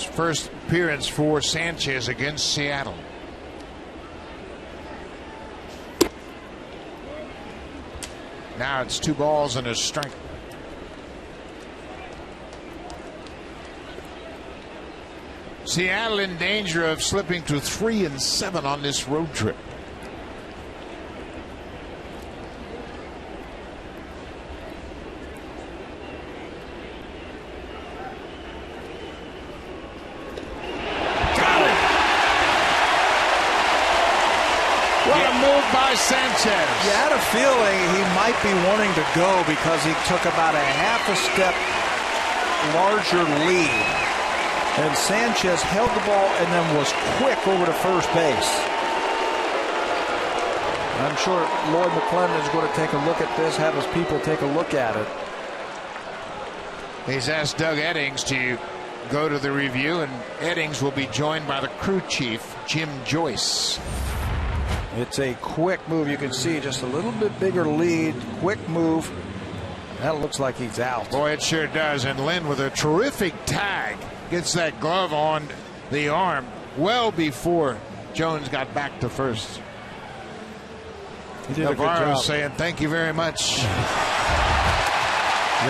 first appearance for Sanchez against Seattle. Now it's 2 balls and a strike. Seattle in danger of slipping to 3-7 on this road trip. Sanchez. You had a feeling he might be wanting to go because he took about a half a step larger lead. And Sanchez held the ball and then was quick over to first base. I'm sure Lloyd McClendon is going to take a look at this, have his people take a look at it. He's asked Doug Eddings to go to the review, and Eddings will be joined by the crew chief, Jim Joyce. It's a quick move. You can see just a little bit bigger lead. Quick move. That looks like he's out. Boy, it sure does. And Lynn with a terrific tag gets that glove on the arm well before Jones got back to first. He did a good job. Saying thank you very much. Yeah,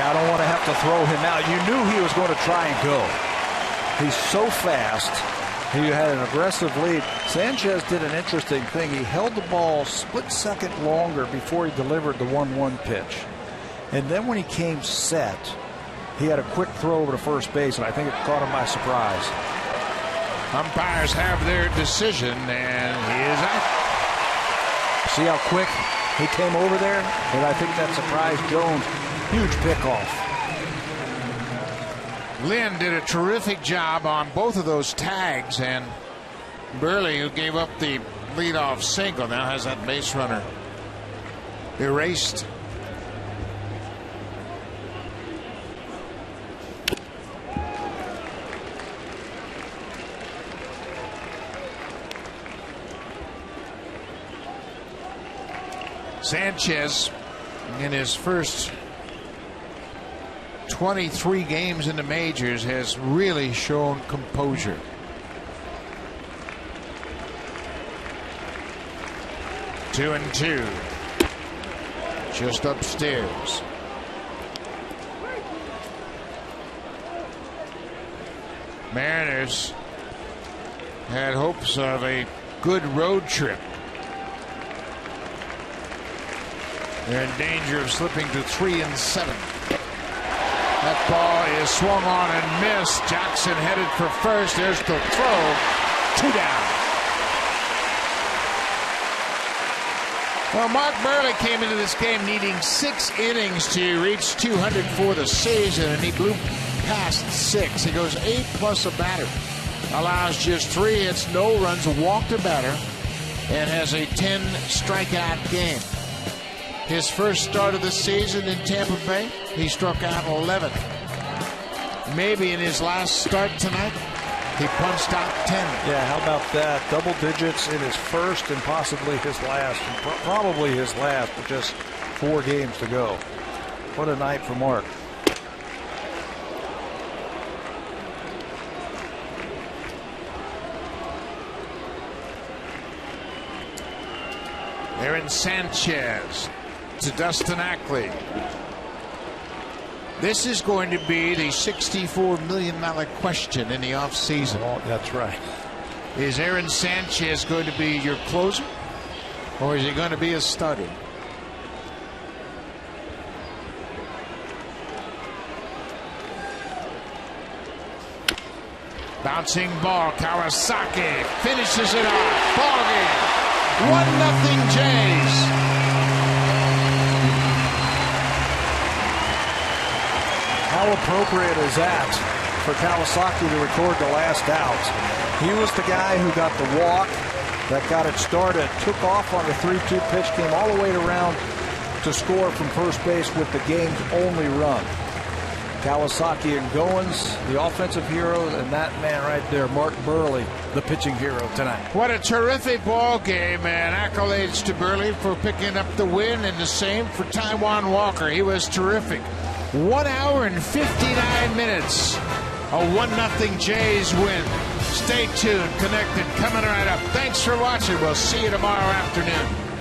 I don't want to have to throw him out. You knew he was going to try and go. He's so fast. He had an aggressive lead. Sanchez did an interesting thing. He held the ball a split second longer before he delivered the 1-1 pitch. And then when he came set, he had a quick throw over to first base, and I think it caught him by surprise. Umpires have their decision, and he is out. See how quick he came over there? And I think that surprised Jones. Huge pickoff. Lynn did a terrific job on both of those tags, and Burley, who gave up the leadoff single, now has that base runner erased. Sanchez, in his first 23 games in the majors, has really shown composure. Two and two. Just upstairs. Mariners had hopes of a good road trip. They're in danger of slipping to 3-7. That ball is swung on and missed. Jackson headed for first. There's the throw. 2 down. Well, Mark Burley came into this game needing 6 innings to reach 200 for the season, and he blew past 6. He goes 8 plus a batter. Allows just 3 hits, no runs, walked a batter, and has a 10 strikeout game. His first start of the season in Tampa Bay, he struck out 11. Maybe in his last start tonight, he punched out 10. Yeah, how about that? Double digits in his first and possibly his last. Probably his last, with just 4 games to go. What a night for Mark. Aaron Sanchez to Dustin Ackley. This is going to be the $64 million question in the offseason. Oh, that's right. Is Aaron Sanchez going to be your closer, or is he going to be a starter? Bouncing ball. Kawasaki finishes it off. Ball game. 1-0 Jays. How appropriate is that for Kawasaki to record the last out? He was the guy who got the walk that got it started, took off on the 3-2 pitch, came all the way around to score from first base with the game's only run. Kawasaki and Goins, the offensive heroes, and that man right there, Mark Burley, the pitching hero tonight. What a terrific ball game, and accolades to Burley for picking up the win, and the same for Taijuan Walker. He was terrific. 1 hour and 59 minutes A 1-0 Jays win. Stay tuned. Connected coming right up. Thanks for watching. We'll see you tomorrow afternoon.